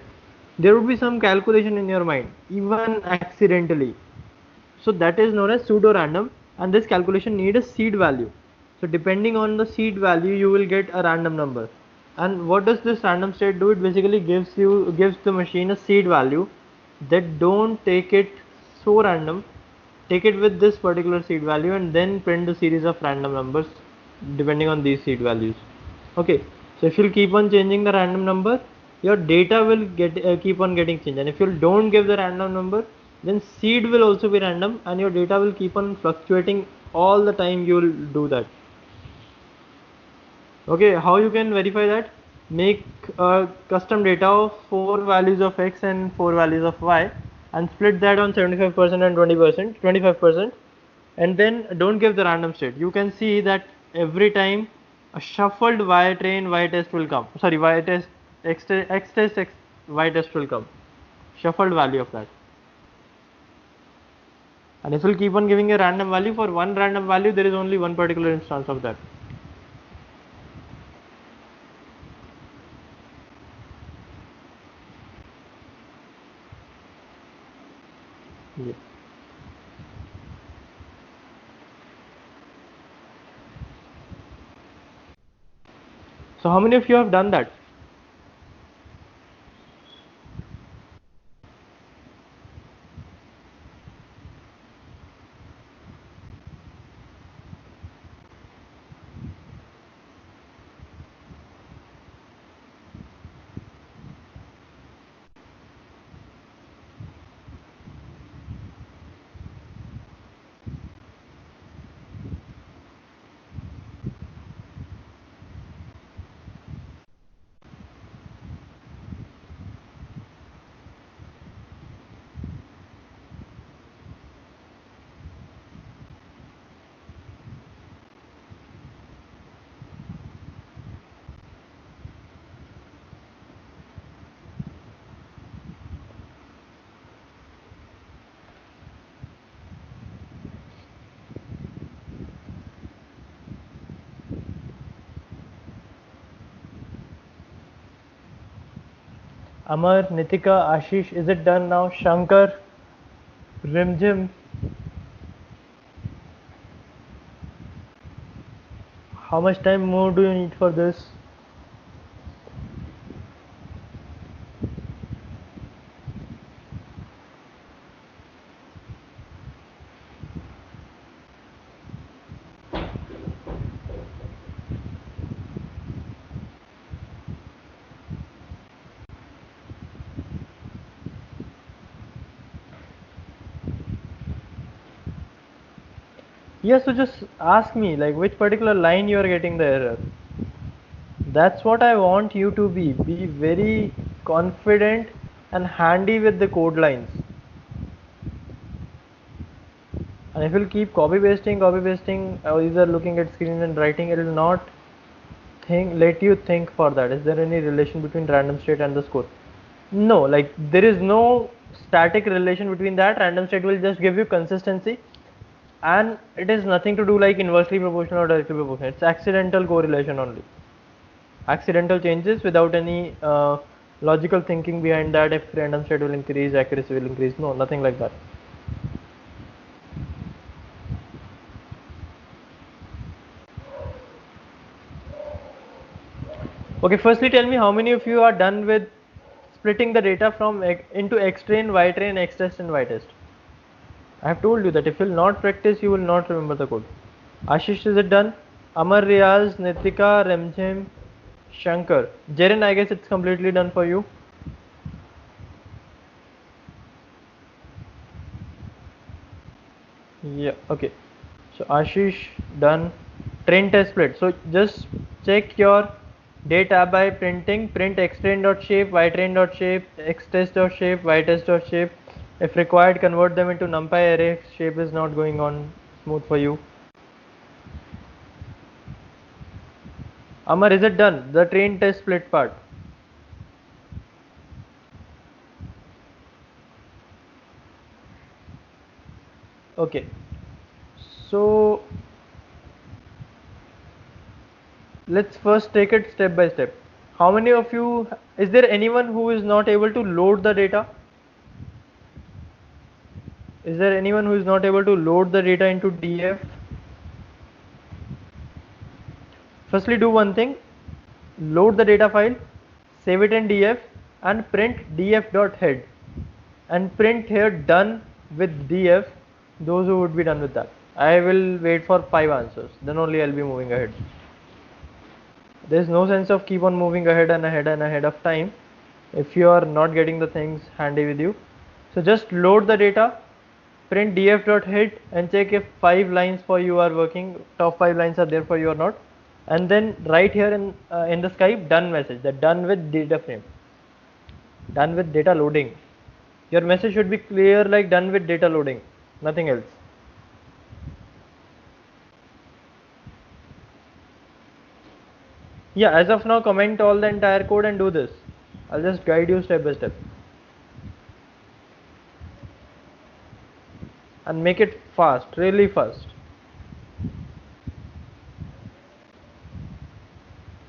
there would be some calculation in your mind, even accidentally. So that is known as pseudo random, and this calculation need a seed value. So depending on the seed value, you will get a random number. And what does this random state do? It basically gives the machine a seed value, that don't take it so random, take it with this particular seed value and then print the series of random numbers depending on these seed values. Okay, so if you'll keep on changing the random number, your data will keep on getting changed, and if you don't give the random number, then seed will also be random and your data will keep on fluctuating all the time. You will do that. Okay, how you can verify that? Make a custom data of 4 values of x and 4 values of y, and split that on 75% and 20%, 25%, and then don't give the random state. You can see that every time a shuffled y train y test will come. Sorry, y test x test x y test will come. Shuffled value of that. And if you keep on giving a random value, for one random value there is only one particular instance of that. Yeah. So how many of you have done that? Amar, Nitika, Ashish, is it done now? Shankar, Rimjim, how much time more do you need for this? Yes, so just ask me like which particular line you are getting the error. That's what I want you to be. Be very confident and handy with the code lines. And if you'll keep copy pasting, or either looking at screen and writing, it will not let you think for that. Is there any relation between random state and the score? No, like there is no static relation between that. Random state will just give you consistency, and it is nothing to do like inversely proportional or directly proportional. It's accidental correlation only. Accidental changes without any logical thinking behind that. If random state will increase, accuracy will increase. No, nothing like that. Okay, firstly tell me how many of you are done with splitting the data from into X train, Y train, X test and Y test. I have told you that if you will not practice, you will not remember the code. Ashish, is it done? Amar, Riaz, Nitika, Remjim, Shankar. Jaren, I guess it's completely done for you. Yeah, okay. So Ashish, done. Train test split. So just check your data by printing print xtrain.shape, ytrain.shape, xtest.shape, ytest.shape. If required, convert them into numpy array if shape is not going on smooth for you. Amar, is it done? The train test split part. Okay. So let's first take it step by step. How many of you, is there anyone who is not able to load the data? Is there anyone who is not able to load the data into DF? Firstly, do one thing, load the data file, save it in DF and print df.head and print here done with DF, those who would be done with that. I will wait for 5 answers, then only I'll be moving ahead. There's no sense of keep on moving ahead and ahead and ahead of time if you are not getting the things handy with you. So just load the data, print df.head and check if 5 lines for you are working, top 5 lines are there for you or not, and then write here in the Skype done message, that done with data frame, done with data loading. Your message should be clear like done with data loading, nothing else. Yeah, as of now comment all the entire code and do this. I'll just guide you step by step and make it fast, really fast.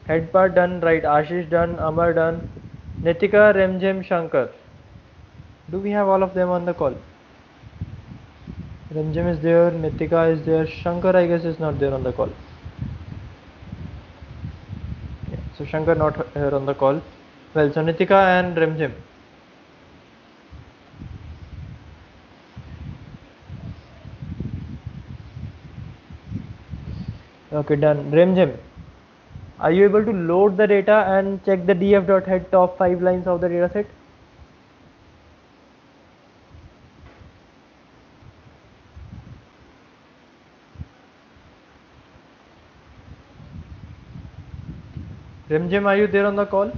Head part done, right? Ashish done, Amar done, Nitika, Remjim, Shankar. Do we have all of them on the call? Remjim is there, Nitika is there, Shankar I guess is not there on the call. Yeah, so Shankar not here on the call. Well, so Nitika and Remjim. Okay, done. Remjim, are you able to load the data and check the df.head top 5 lines of the dataset? Remjim, are you there on the call?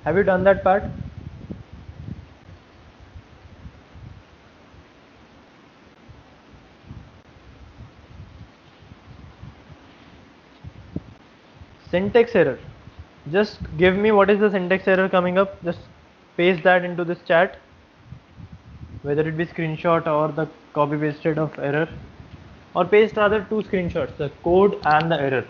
Have you done that part? Syntax error. Just give me what is the syntax error coming up. Just paste that into this chat. Whether it be screenshot or the copy pasted of error. Or paste rather 2 screenshots, the code and the error.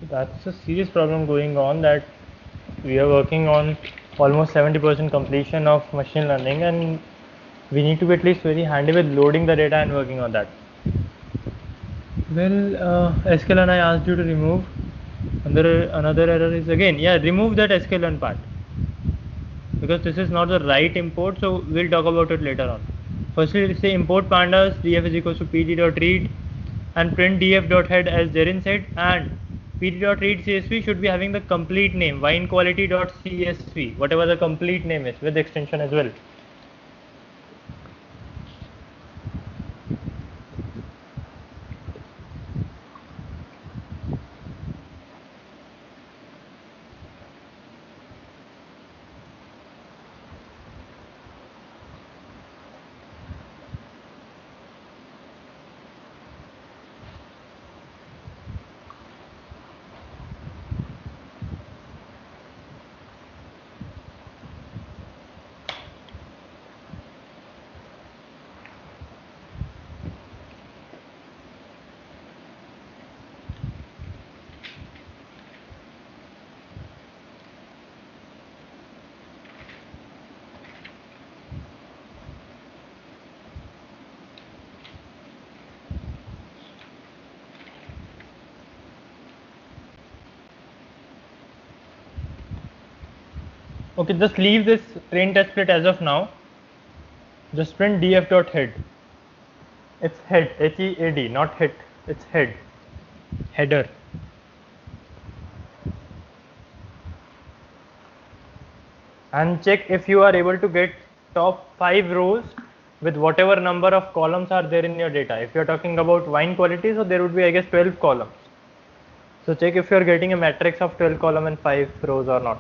So that's a serious problem going on, that we are working on almost 70% completion of machine learning and we need to be at least very handy with loading the data and working on that. Well, SQL and I asked you to remove Another error is again, yeah, remove that sklearn part, because this is not the right import, so we'll talk about it later on. Firstly, say import pandas, df is equals to pd.read and print df.head as Jerin said, and pd.read csv should be having the complete name, winequality.csv, whatever the complete name is, with extension as well. Okay, just leave this train test split as of now. Just print df.head. It's head, H-E-A-D, not hit. It's head, header. And check if you are able to get top 5 rows with whatever number of columns are there in your data. If you are talking about wine quality, so there would be, I guess, 12 columns. So check if you are getting a matrix of 12 column and 5 rows or not.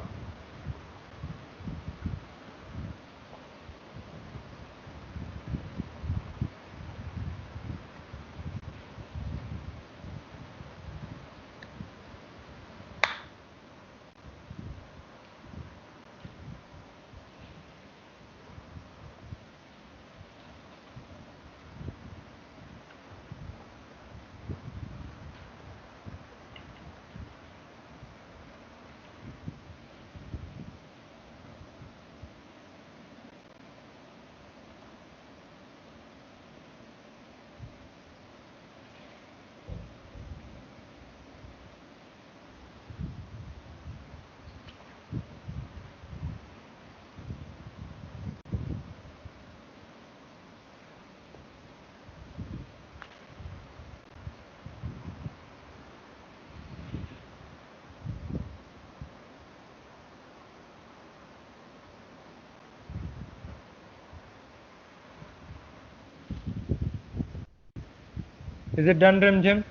Is it done, Rimjim?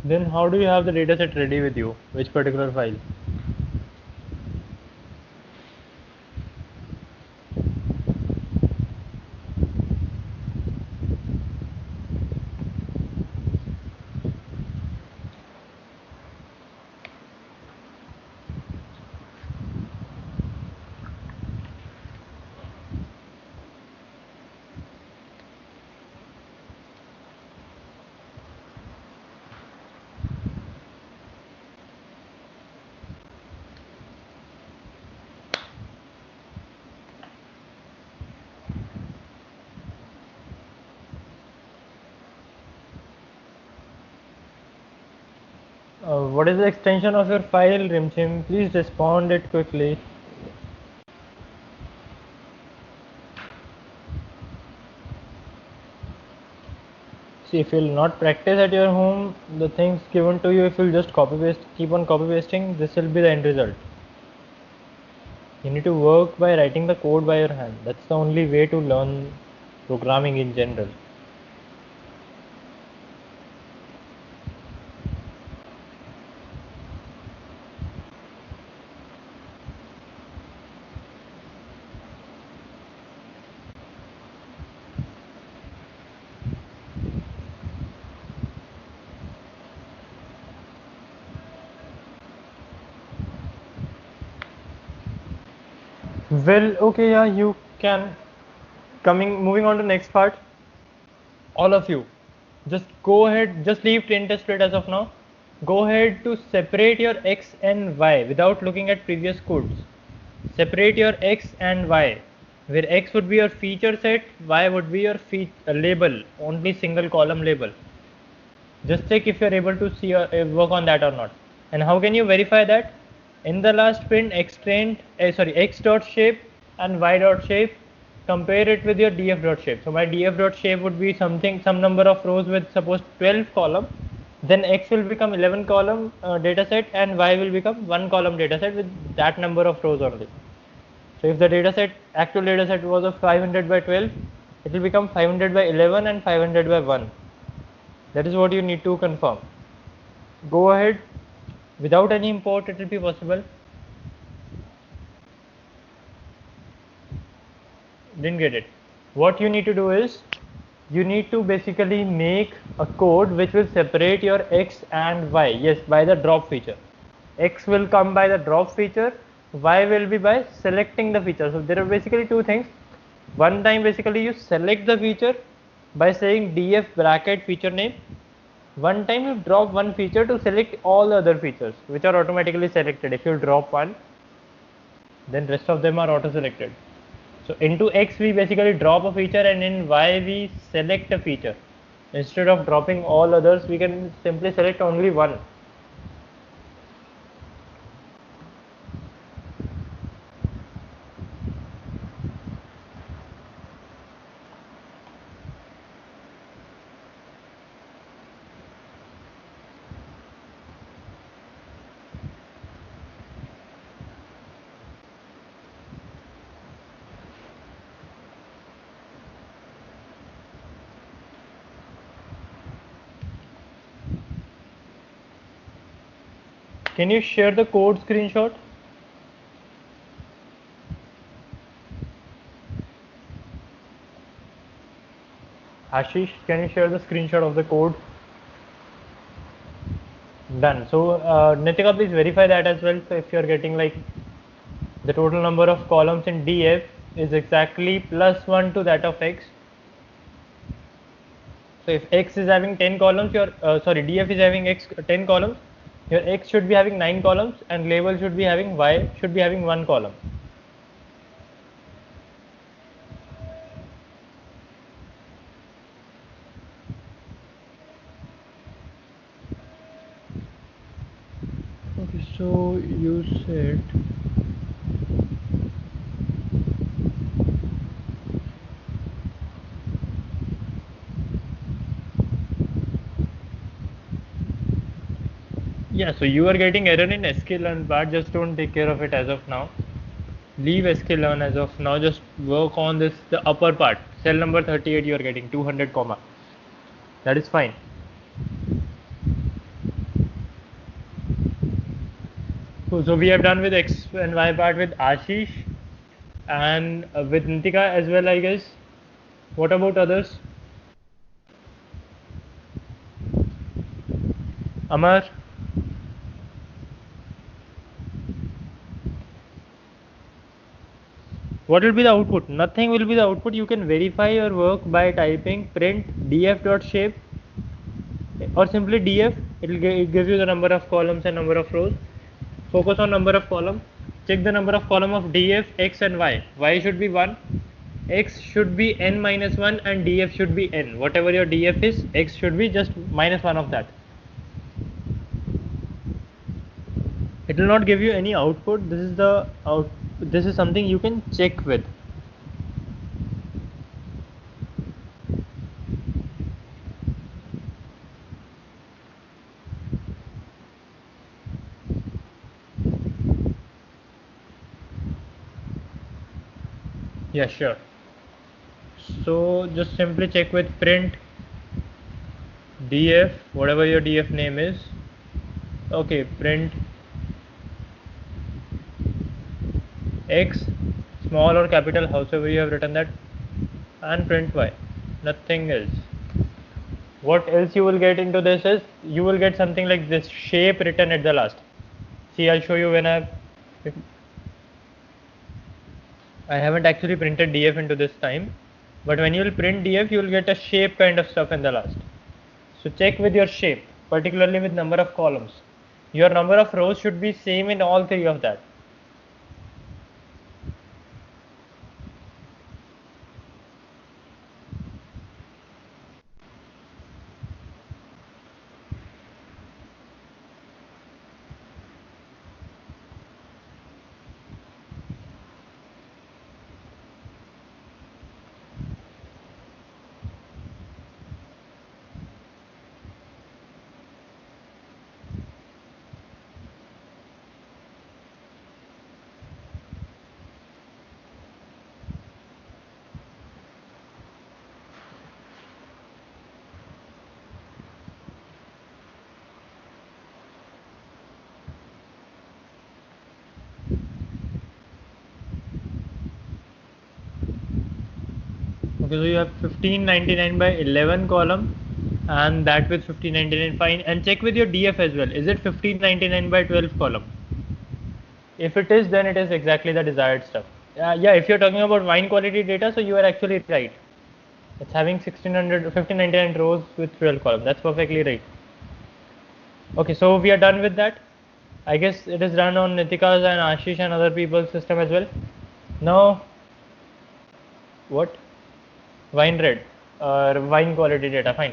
Then how do you have the dataset ready with you? Which particular file? What is the extension of your file, Rimchim? Please respond it quickly. See, if you'll not practice at your home, the things given to you, if you'll just copy paste, keep on copy pasting, this will be the end result. You need to work by writing the code by your hand. That's the only way to learn programming in general. Well, okay, yeah, you can. Moving on to next part. All of you, just go ahead, just leave test split as of now. Go ahead to separate your x and y without looking at previous codes. Separate your x and y, where x would be your feature set, y would be your label, only single column label. Just check if you are able to see work on that or not. And how can you verify that? In the last print, x dot shape and y dot shape, compare it with your df dot shape. So my df dot shape would be some number of rows with suppose 12 column. Then x will become 11 column data set and y will become 1 column data set with that number of rows only. So if the actual data set was of 500 by 12, it will become 500 by 11 and 500 by 1. That is what you need to confirm. Go ahead, without any import it will be possible. Didn't get it. What you need to do is, you need to basically make a code which will separate your x and y. Yes, by the drop feature. X will come by the drop feature, y will be by selecting the feature. So there are basically two things. One time basically you select the feature by saying df bracket feature name. One time you drop one feature to select all the other features which are automatically selected. If you drop one, then rest of them are auto selected. So into x we basically drop a feature and in y we select a feature. Instead of dropping all others, we can simply select only one. Can you share the code screenshot? Ashish, can you share the screenshot of the code? Done. So Nitika, please verify that as well. So if you are getting like the total number of columns in df is exactly plus 1 to that of x. So if x is having 10 columns, df is having 10 columns, your x should be having 9 columns and label should be having y should be having 1 column. Okay, so you said yeah, so you are getting error in sklearn part. Just don't take care of it as of now. Leave sklearn as of now. Just work on this, the upper part. Cell number 38 you are getting 200 comma. That is fine. So we have done with x and y part with Ashish and with Nitika as well, I guess. What about others? Amar? What will be the output? Nothing will be the output. You can verify your work by typing print df.shape or simply df. It gives you the number of columns and number of rows. Focus on number of column. Check the number of column of df, x and y. Y should be 1, x should be n minus 1 and df should be n. Whatever your df is, x should be just minus 1 of that. It will not give you any output. This is something you can check with. Yeah, sure. So just simply check with print df, whatever your df name is. Okay, print x, small or capital, however you have written that, and print y. Nothing else. What else you will get into this is, you will get something like this shape written at the last. See, I'll show you when I haven't actually printed df into this time, but when you will print df, you will get a shape kind of stuff in the last. So check with your shape, particularly with number of columns. Your number of rows should be same in all three of that. Okay, so you have 1599 by 11 column, and that with 1599 fine. And check with your DF as well. Is it 1599 by 12 column? If it is, then it is exactly the desired stuff. Yeah, if you're talking about wine quality data, so you are actually right. It's having 1599 rows with 12 columns. That's perfectly right. Okay, so we are done with that. I guess it is run on Nitika's and Ashish and other people's system as well. Now, what? Wine red or wine quality data, fine.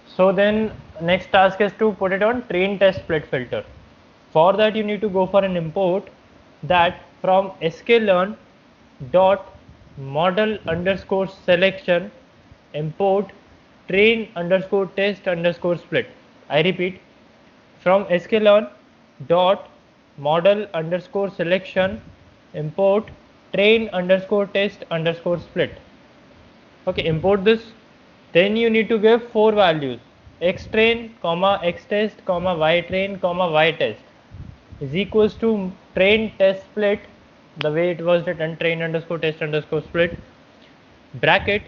So then next task is to put it on train test split filter. For that you need to go for an import that from sklearn dot model underscore selection import train underscore test underscore split. I repeat, from sklearn dot model underscore selection import train underscore test underscore split. Okay, import this. Then you need to give 4 values: xtrain, xtest, ytrain, ytest is equals to train test split, the way it was written, train underscore test underscore split, bracket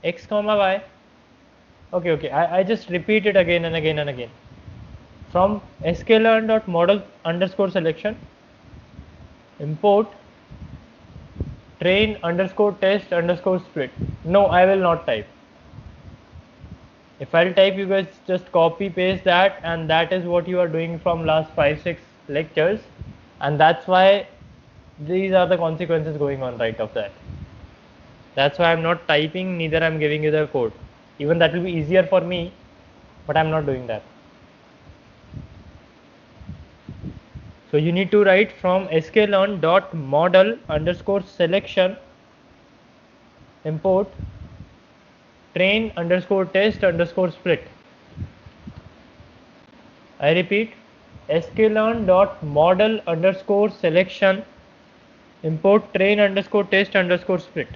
x y. Okay, I just repeat it again and again and again. From sklearn dot model underscore selection import train underscore test underscore split. No, I will not type. If I'll type, you guys just copy paste that, and that is what you are doing from last 5-6 lectures, and that's why these are the consequences going on right of that. That's why I'm not typing, neither I'm giving you the code. Even that will be easier for me, but I'm not doing that. So you need to write from sklearn dot model underscore selection import train underscore test underscore split. I repeat, sklearn dot model underscore selection import train underscore test underscore split.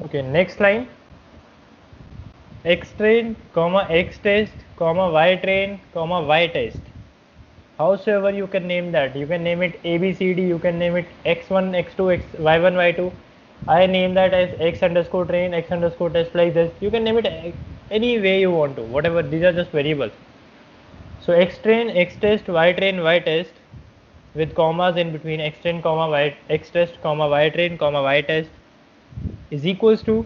Okay, next line, xtrain, xtest, ytrain, ytest. Howsoever you can name that. You can name it ABCD, you can name it x1, x2, y1, y2. I name that as x underscore train, x underscore test, like this. You can name it any way you want to, whatever, these are just variables. So xtrain, xtest, ytrain, ytest with commas in between, xtrain, xtest, ytrain, ytest is equals to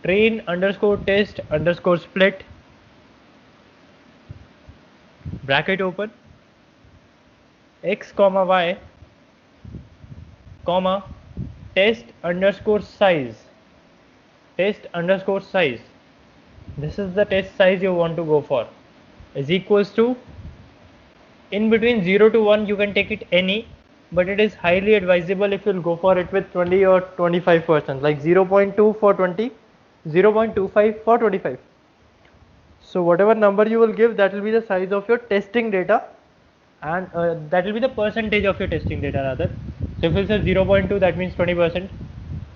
train underscore test underscore split bracket open x y comma test underscore size, this is the test size you want to go for, is equals to, in between 0 to 1 you can take it any, but it is highly advisable if you'll go for it with 20 or 25%, like 0.2 for 20, 0.25 for 25. So whatever number you will give, that will be the size of your testing data, and that will be the percentage of your testing data rather. So if it says 0.2, that means 20%.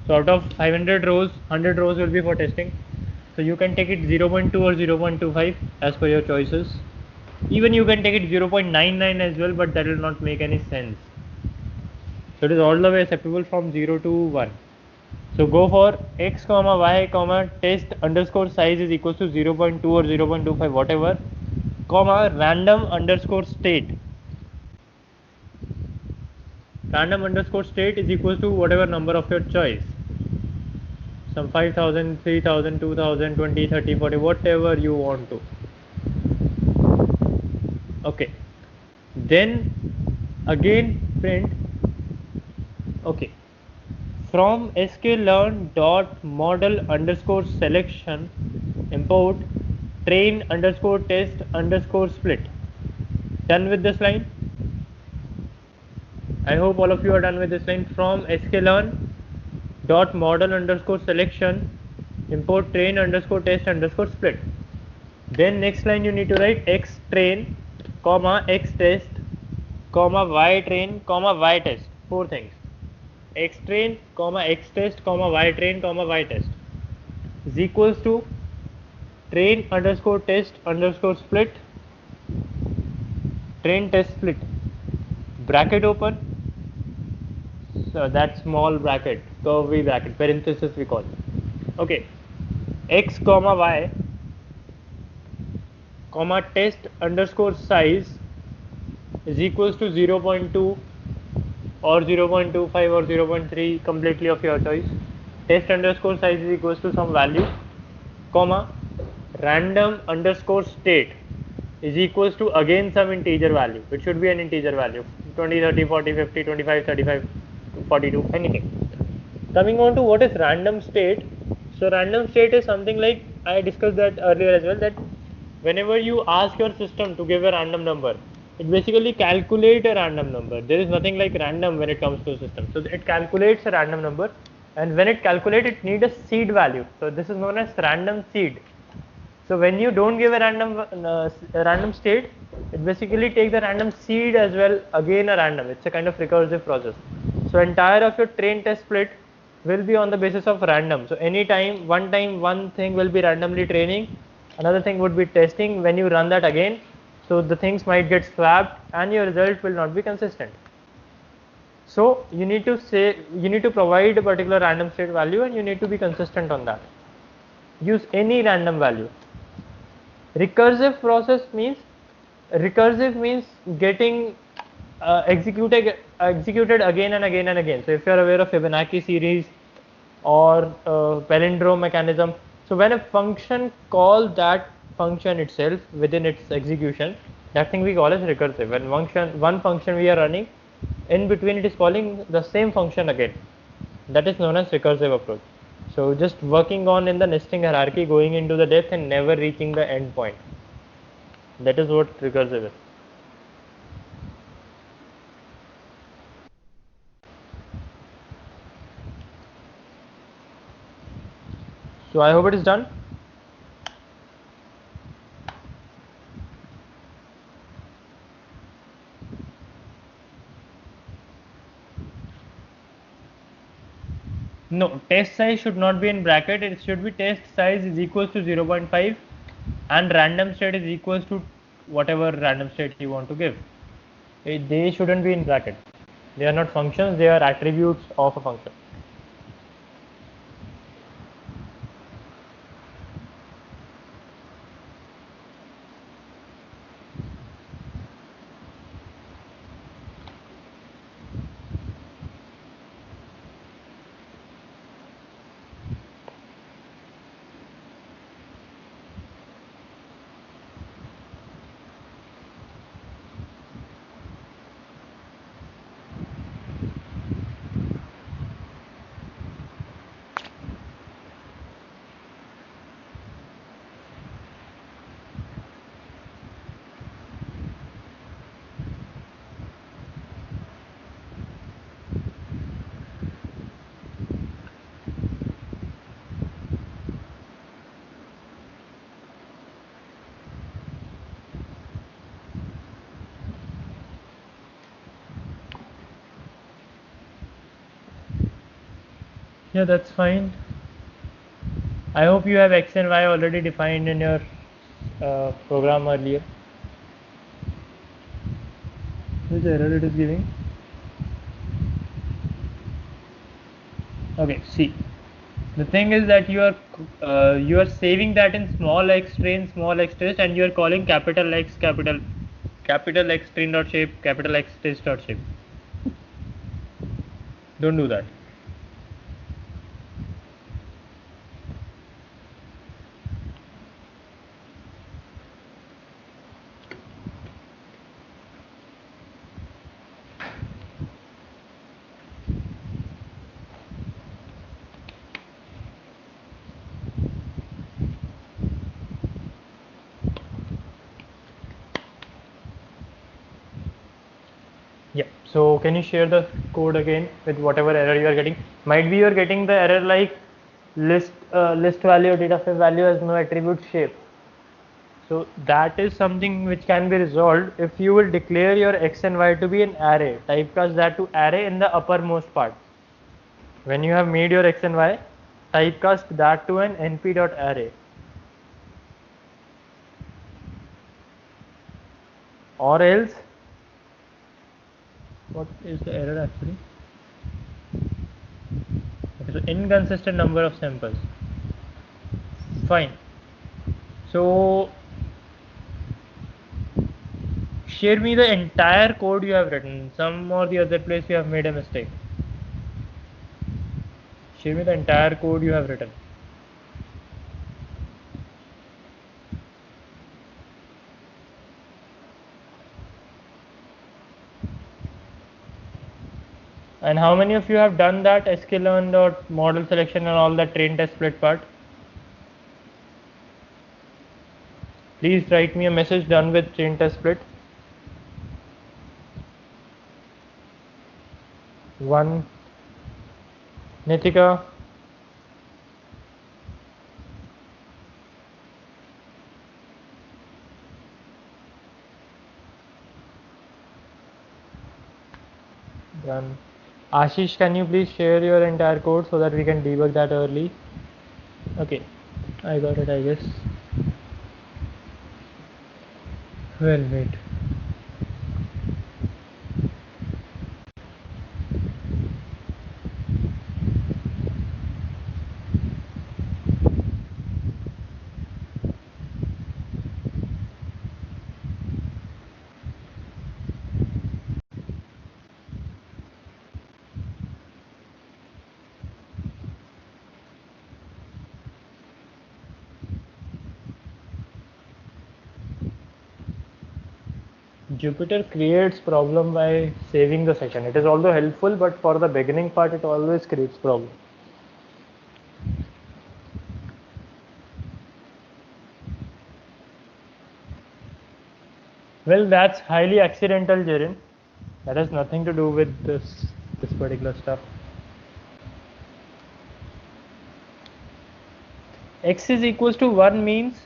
So out of 500 rows, 100 rows will be for testing. So you can take it 0.2 or 0.25 as per your choices. Even you can take it 0.99 as well, but that will not make any sense. So it is all the way acceptable from 0 to 1. So go for x comma y comma test underscore size is equals to 0.2 or 0.25 whatever, comma random underscore state. Random underscore state is equals to whatever number of your choice. Some 5000, 3000, 2000, 20, 30, 40, whatever you want to. Okay. Then again print. Okay. From sklearn dot model underscore selection import train underscore test underscore split. Done with this line? I hope all of you are done with this line. From sklearn dot model underscore selection import train underscore test underscore split. Then next line you need to write x train comma x test comma y train comma y test. Four things. X train comma x test comma y train comma y test is equals to train underscore test underscore split train test split bracket open, so that small bracket curvy bracket parenthesis we call it. Okay, x comma y comma test underscore size is equals to 0.2 or 0.25 or 0.3 completely of your choice. Test underscore size is equals to some value, comma random underscore state is equals to again some integer value. It should be an integer value 20, 30, 40, 50, 25, 35, 42, anything. Coming on to what is random state. So random state is something like I discussed that earlier as well, that whenever you ask your system to give a random number, it basically calculates a random number. There is nothing like random when it comes to a system. So it calculates a random number, and when it calculates, it needs a seed value. So this is known as random seed. So when you don't give a random state, it basically takes the random seed as well, again a random. It's a kind of recursive process. So entire of your train test split will be on the basis of random. So anytime one thing will be randomly training, another thing would be testing. When you run that again, so the things might get swapped and your result will not be consistent. So you need to provide a particular random state value, and you need to be consistent on that. Use any random value. Recursive process means, recursive means getting executed again and again and again. So if you are aware of Fibonacci series or palindrome mechanism, so when a function calls that function itself within its execution, that thing we call as recursive. When one function we are running, in between it is calling the same function again, that is known as recursive approach. So just working on in the nesting hierarchy, going into the depth and never reaching the end point, that is what recursive is. So I hope it is done. No, test size should not be in bracket. It should be test size is equals to 0.5 and random state is equals to whatever random state you want to give. They shouldn't be in bracket. They are not functions, they are attributes of a function. Yeah, that's fine. I hope you have x and y already defined in your program earlier. Which error it is giving? Okay, see. The thing is that you are saving that in small x train, small x test, and you are calling capital X capital X train dot shape, capital X test dot shape. Don't do that. Yeah, so can you share the code again with whatever error you are getting? Might be you are getting the error like list value or data frame value has no attribute shape. So that is something which can be resolved if you will declare your x and y to be an array, typecast that to array in the uppermost part. When you have made your x and y, typecast that to an np.array. Or else, what is the error actually? Okay, so inconsistent number of samples. Fine. So share me the entire code you have written. Some or the other place you have made a mistake. Share me the entire code you have written. And how many of you have done that sklearn.model selection and all that train test split part? Please write me a message done with train test split. One, Nitika. Done. Ashish, can you please share your entire code so that we can debug that early? Okay, I got it, I guess. Well, wait. Jupyter creates problem by saving the session. It is also helpful, but for the beginning part, it always creates problem. Well, that's highly accidental, Jaren. That has nothing to do with this particular stuff. X is equals to 1 means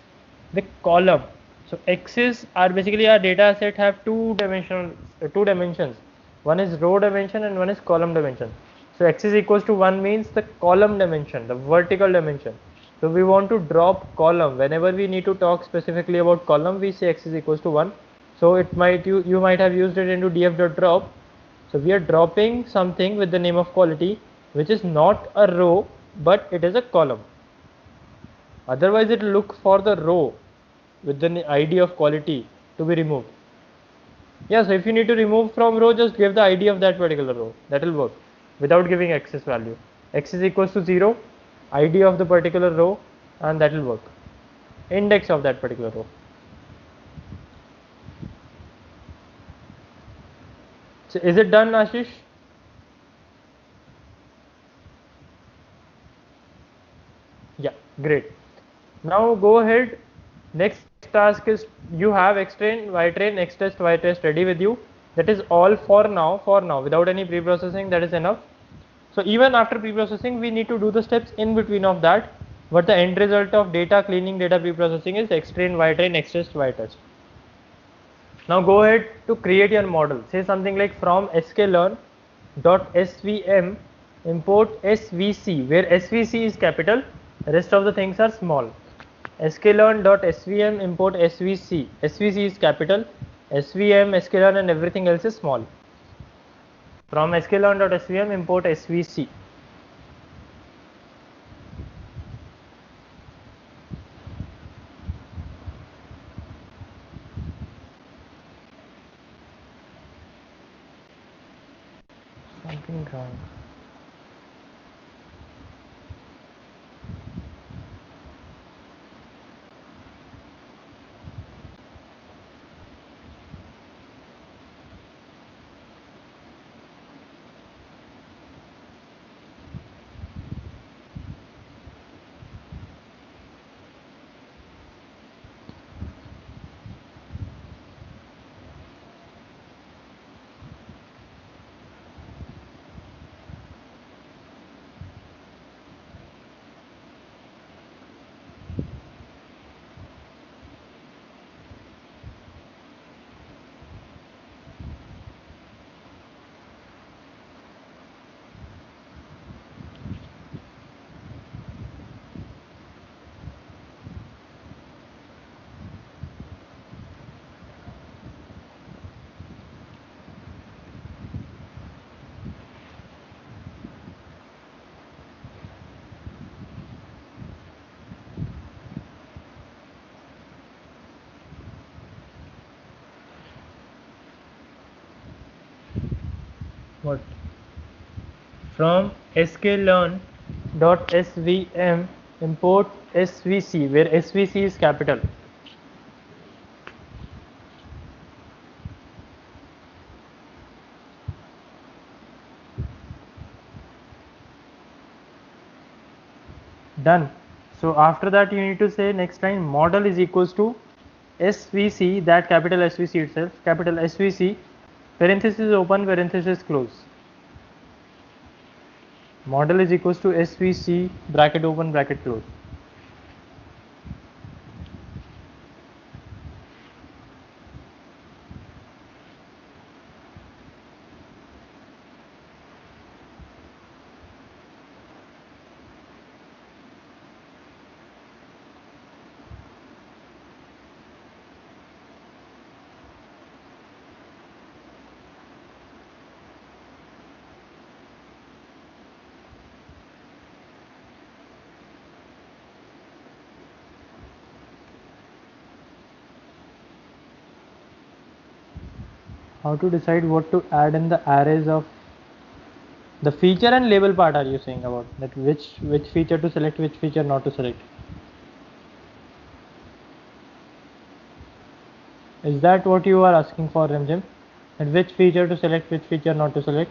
the column. So x's are basically our data set have two dimensions. One is row dimension and one is column dimension. So x is equals to 1 means the column dimension, the vertical dimension. So we want to drop column. Whenever we need to talk specifically about column, we say x is equals to 1. So it might you might have used it into df.drop. So we are dropping something with the name of quality, which is not a row, but it is a column. Otherwise it will look for the row with the ID of quality to be removed. Yeah, so if you need to remove from row, just give the ID of that particular row. That will work without giving access value. X is equals to 0, ID of the particular row, and that will work. Index of that particular row. So is it done, Ashish? Yeah, great. Now go ahead. Next task is you have xtrain, ytrain, xtest, ytest ready with you. That is all for now. Without any pre-processing, that is enough. So even after pre-processing, we need to do the steps in between of that. But the end result of data cleaning, data pre-processing is xtrain, ytrain, xtest, ytest. Now go ahead to create your model. Say something like from sklearn.svm import svc, where svc is capital, rest of the things are small. sklearn.svm import svc, svc is capital, svm, sklearn and everything else is small. From sklearn.svm import svc. Something wrong. What? From sklearn.svm import svc, where svc is capital. Done. So after that you need to say next line model is equals to svc, that capital svc itself, capital svc, parenthesis open, parenthesis close. Model is equals to svc, bracket open, bracket close. How to decide what to add in the arrays of the feature and label part? Are you saying about that, which feature to select, which feature not to select? Is that what you are asking for, Ramjim? And which feature to select, which feature not to select?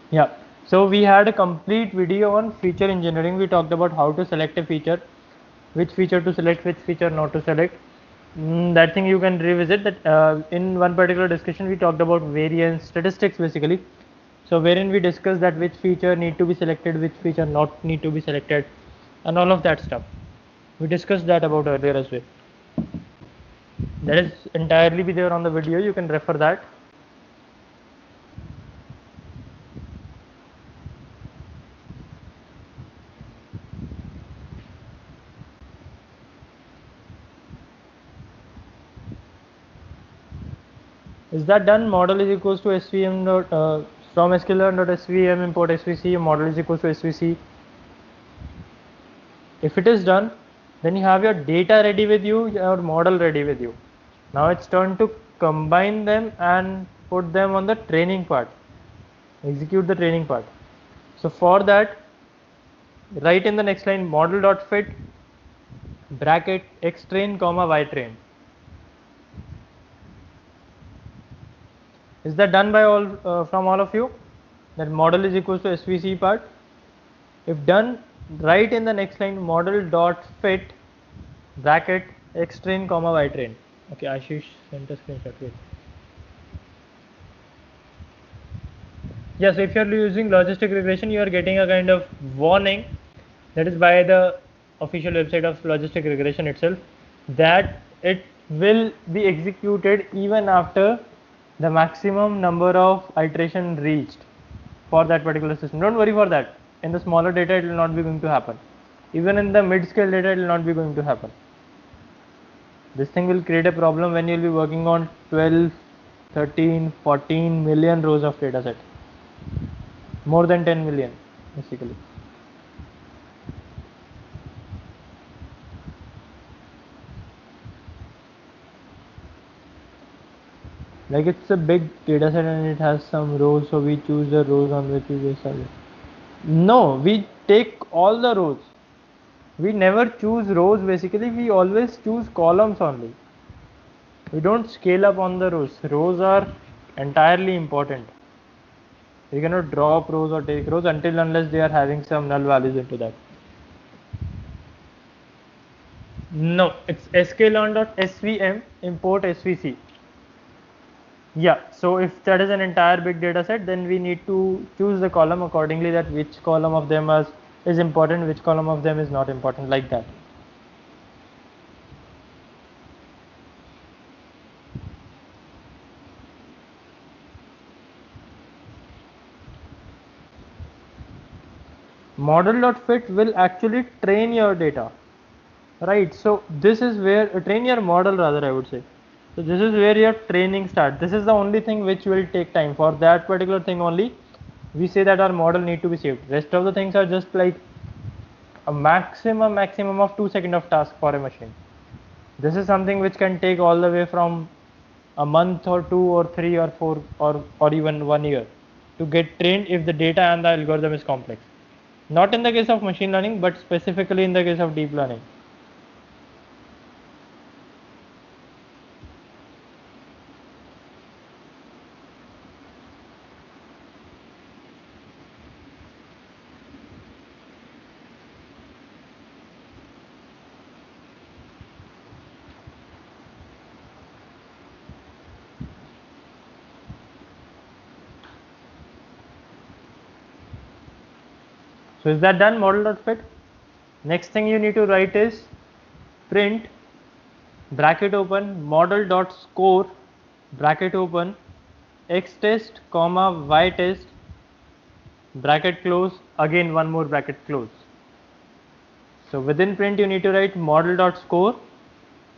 Yeah. So we had a complete video on feature engineering. We talked about how to select a feature, which feature to select, which feature not to select. That thing you can revisit. That in one particular discussion we talked about variance statistics basically. So wherein we discussed that which feature need to be selected, which feature not need to be selected, and all of that stuff. We discussed that about earlier as well. That is entirely be there on the video. You can refer that. Is that done? Model is equals to svm dot from sklearn.svm import svc. Model is equals to svc. If it is done, then you have your data ready with you, your model ready with you. Now it's turn to combine them and put them on the training part, execute the training part. So for that, write in the next line model.fit bracket x train comma y train. Is that done by all from all of you? That model is equals to svc part. If done, write in the next line model.fit bracket x train comma y train. Okay, Ashish sent a screenshot. Wait. Yes, if you are using logistic regression, you are getting a kind of warning, that is by the official website of logistic regression itself, that it will be executed even after the maximum number of iteration reached for that particular system. Don't worry for that. In the smaller data, it will not be going to happen. Even in the mid-scale data, it will not be going to happen. This thing will create a problem when you will be working on 12, 13, 14 million rows of data set. More than 10 million basically. Like it's a big data set and it has some rows, so we choose the rows on which we base our. No, we take all the rows. We never choose rows basically, we always choose columns only. We don't scale up on the rows. Rows are entirely important. We cannot drop rows or take rows until unless they are having some null values into that. No, it's sklearn.svm import svc. Yeah, so if that is an entire big data set, then we need to choose the column accordingly, that which column of them is important, which column of them is not important, like that. Model.fit will actually train your data, right? So this is where train your model, rather I would say. So this is where your training starts. This is the only thing which will take time. For that particular thing only, we say that our model need to be saved. Rest of the things are just like a maximum of 2 seconds of task for a machine. This is something which can take all the way from a month or 2 or 3 or 4 or even 1 year to get trained if the data and the algorithm is complex. Not in the case of machine learning, but specifically in the case of deep learning. So is that done? Model.fit. Next thing you need to write is print bracket open model.score bracket open x test comma y test bracket close, again one more bracket close. So within print you need to write model.score,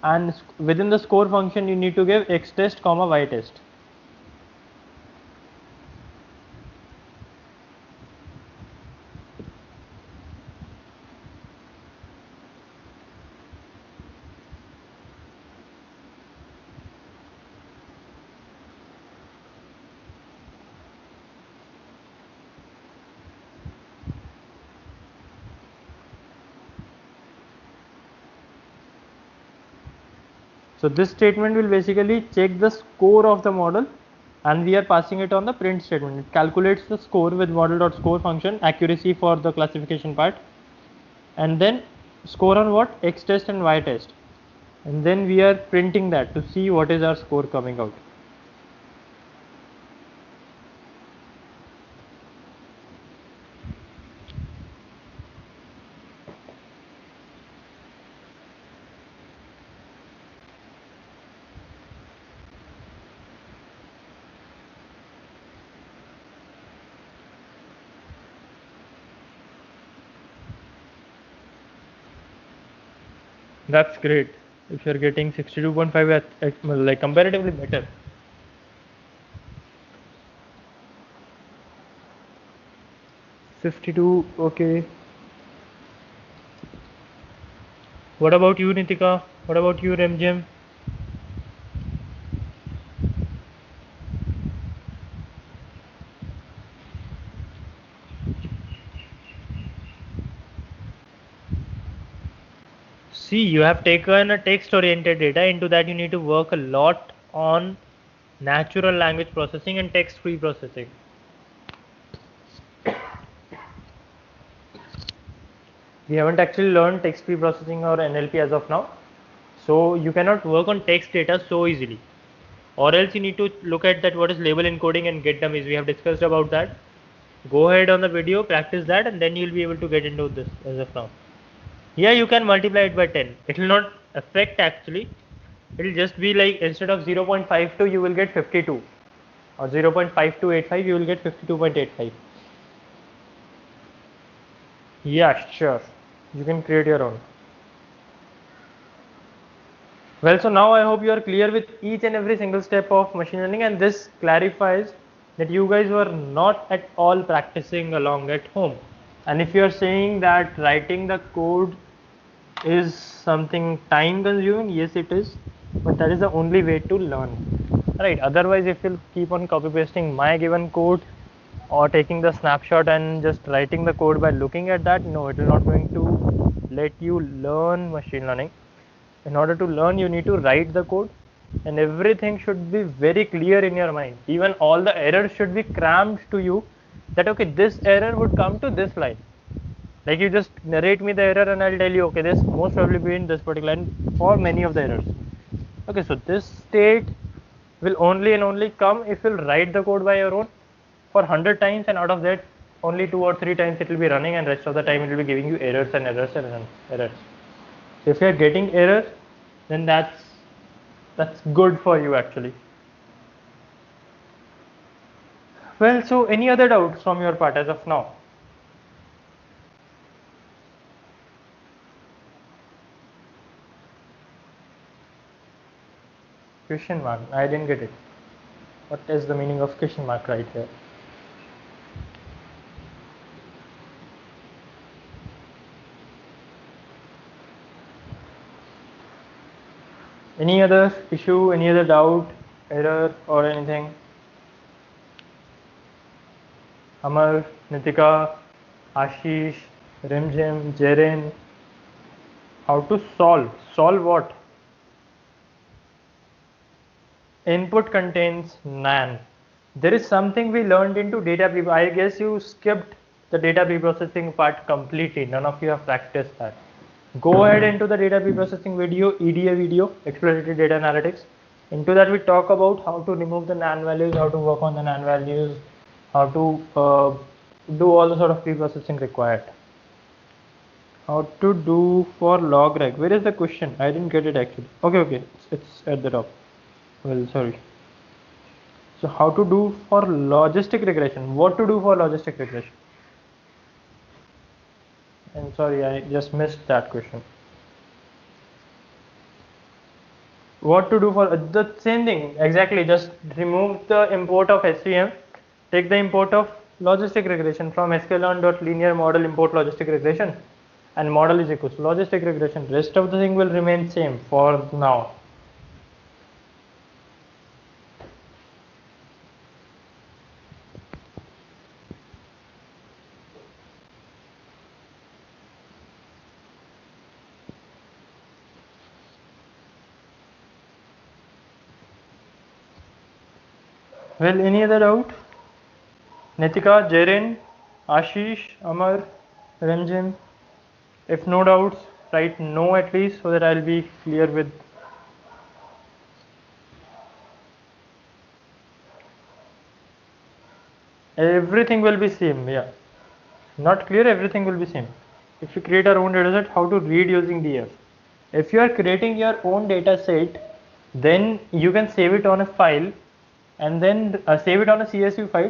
and within the score function you need to give x test comma y test. So this statement will basically check the score of the model, and we are passing it on the print statement. It calculates the score with model.score function, accuracy for the classification part, and then score on what? X test and Y test, and then we are printing that to see what is our score coming out. That's great. If you're getting 62.5 at like comparatively better. $52, okay. What about you, Nitika? What about you, Remjim? See, you have taken a text oriented data. Into that you need to work a lot on natural language processing and text free processing. We haven't actually learned text free processing or NLP as of now, so you cannot work on text data so easily, or else you need to look at that what is label encoding and get dummies. We have discussed about that. Go ahead on the video, practice that, and then you'll be able to get into this as of now. Yeah, you can multiply it by 10. It will not affect actually. It will just be like instead of 0.52 you will get 52, or 0.5285 you will get 52.85. Yeah, sure. You can create your own. Well, so now I hope you are clear with each and every single step of machine learning, and this clarifies that you guys were not at all practicing along at home. And if you are saying that writing the code is something time consuming, yes it is, but that is the only way to learn. right? Otherwise, if you'll keep on copy pasting my given code or taking the snapshot and just writing the code by looking at that, no, it will not going to let you learn machine learning. In order to learn, you need to write the code, and everything should be very clear in your mind. Even all the errors should be crammed to you, that okay, this error would come to this line. Like you just narrate me the error and I'll tell you, okay, this most probably be in this particular line for many of the errors. Okay, so this state will only and only come if you'll write the code by your own for 100 times, and out of that only 2 or 3 times it will be running, and rest of the time it will be giving you errors and errors and errors. So if you are getting errors, then that's good for you actually. Well, so any other doubts from your part as of now? Question mark, I didn't get it. What is the meaning of question mark right here? Any other issue, any other doubt, error or anything? Amar, Nitika, Ashish, Rimjim, Jaren. How to solve? Solve what? Input contains NaN. There is something we learned into data pre. I guess you skipped the data preprocessing part completely. None of you have practiced that. Go ahead into the data preprocessing video, EDA video, exploratory data analytics. Into that we talk about how to remove the NaN values, how to work on the NaN values, how to do all the sort of preprocessing required. How to do for logreg. Where is the question? I didn't get it actually. Okay, it's at the top. Well, sorry. So how to do for logistic regression? What to do for logistic regression? And sorry, I just missed that question. What to do for the same thing exactly? Just remove the import of SVM, take the import of logistic regression from sklearn.linear model import logistic regression, and model is equals to logistic regression. Rest of the thing will remain same for now. Well, any other doubt? Nitika, Jaren, Ashish, Amar, Ranjan. If no doubts, write no at least so that I'll be clear with. Everything will be same, yeah. Not clear, everything will be same. If you create our own dataset, how to read using DF. If you are creating your own dataset, then you can save it on a file and then save it on a CSV file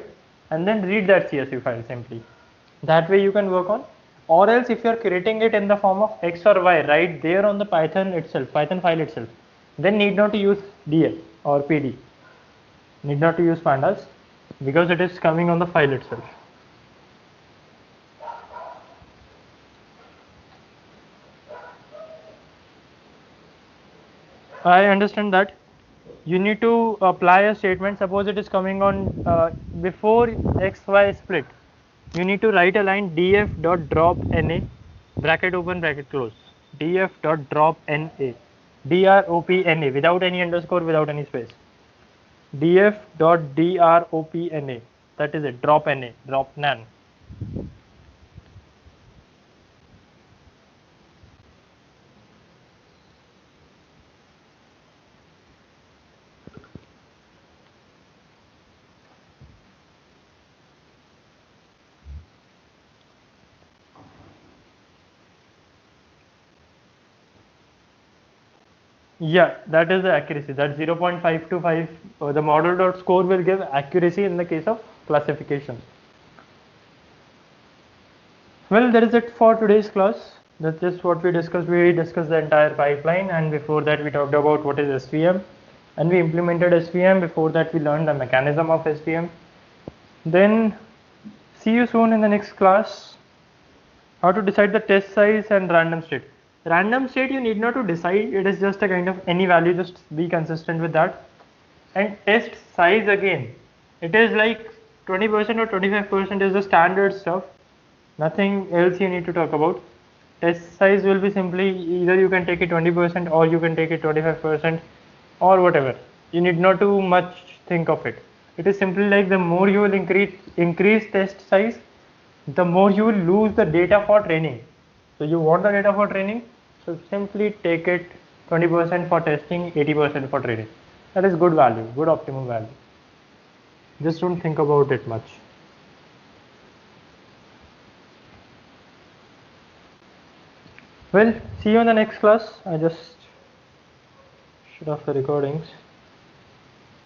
and then read that CSV file simply. That way you can work on. Or else if you are creating it in the form of X or Y right there on the Python itself, Python file itself, then need not to use DL or PD. Need not to use pandas because it is coming on the file itself. I understand that. You need to apply a statement. Suppose it is coming on before XY split. You need to write a line df dot drop na, bracket open, bracket close. Df dot drop na, drop na, without any underscore, without any space. Df dot drop na, that is it. Drop na, drop nan. Yeah, that is the accuracy. That 0.525, the model dot score will give accuracy in the case of classification. Well, that is it for today's class. That's just what we discussed. We discussed the entire pipeline, and before that we talked about what is SVM, and we implemented SVM. Before that we learned the mechanism of SVM. Then see you soon in the next class. How to decide the test size and random state. Random state you need not to decide. It is just a kind of any value. Just be consistent with that. And test size again, it is like 20% or 25% is the standard stuff, nothing else you need to talk about. Test size will be simply either you can take it 20% or you can take it 25% or whatever. You need not too much think of it. It is simply like the more you will increase test size, the more you will lose the data for training. So you want the data for training, so simply take it 20% for testing, 80% for training. That is good value, good optimum value. Just don't think about it much. Well, see you in the next class. I just shut off the recordings.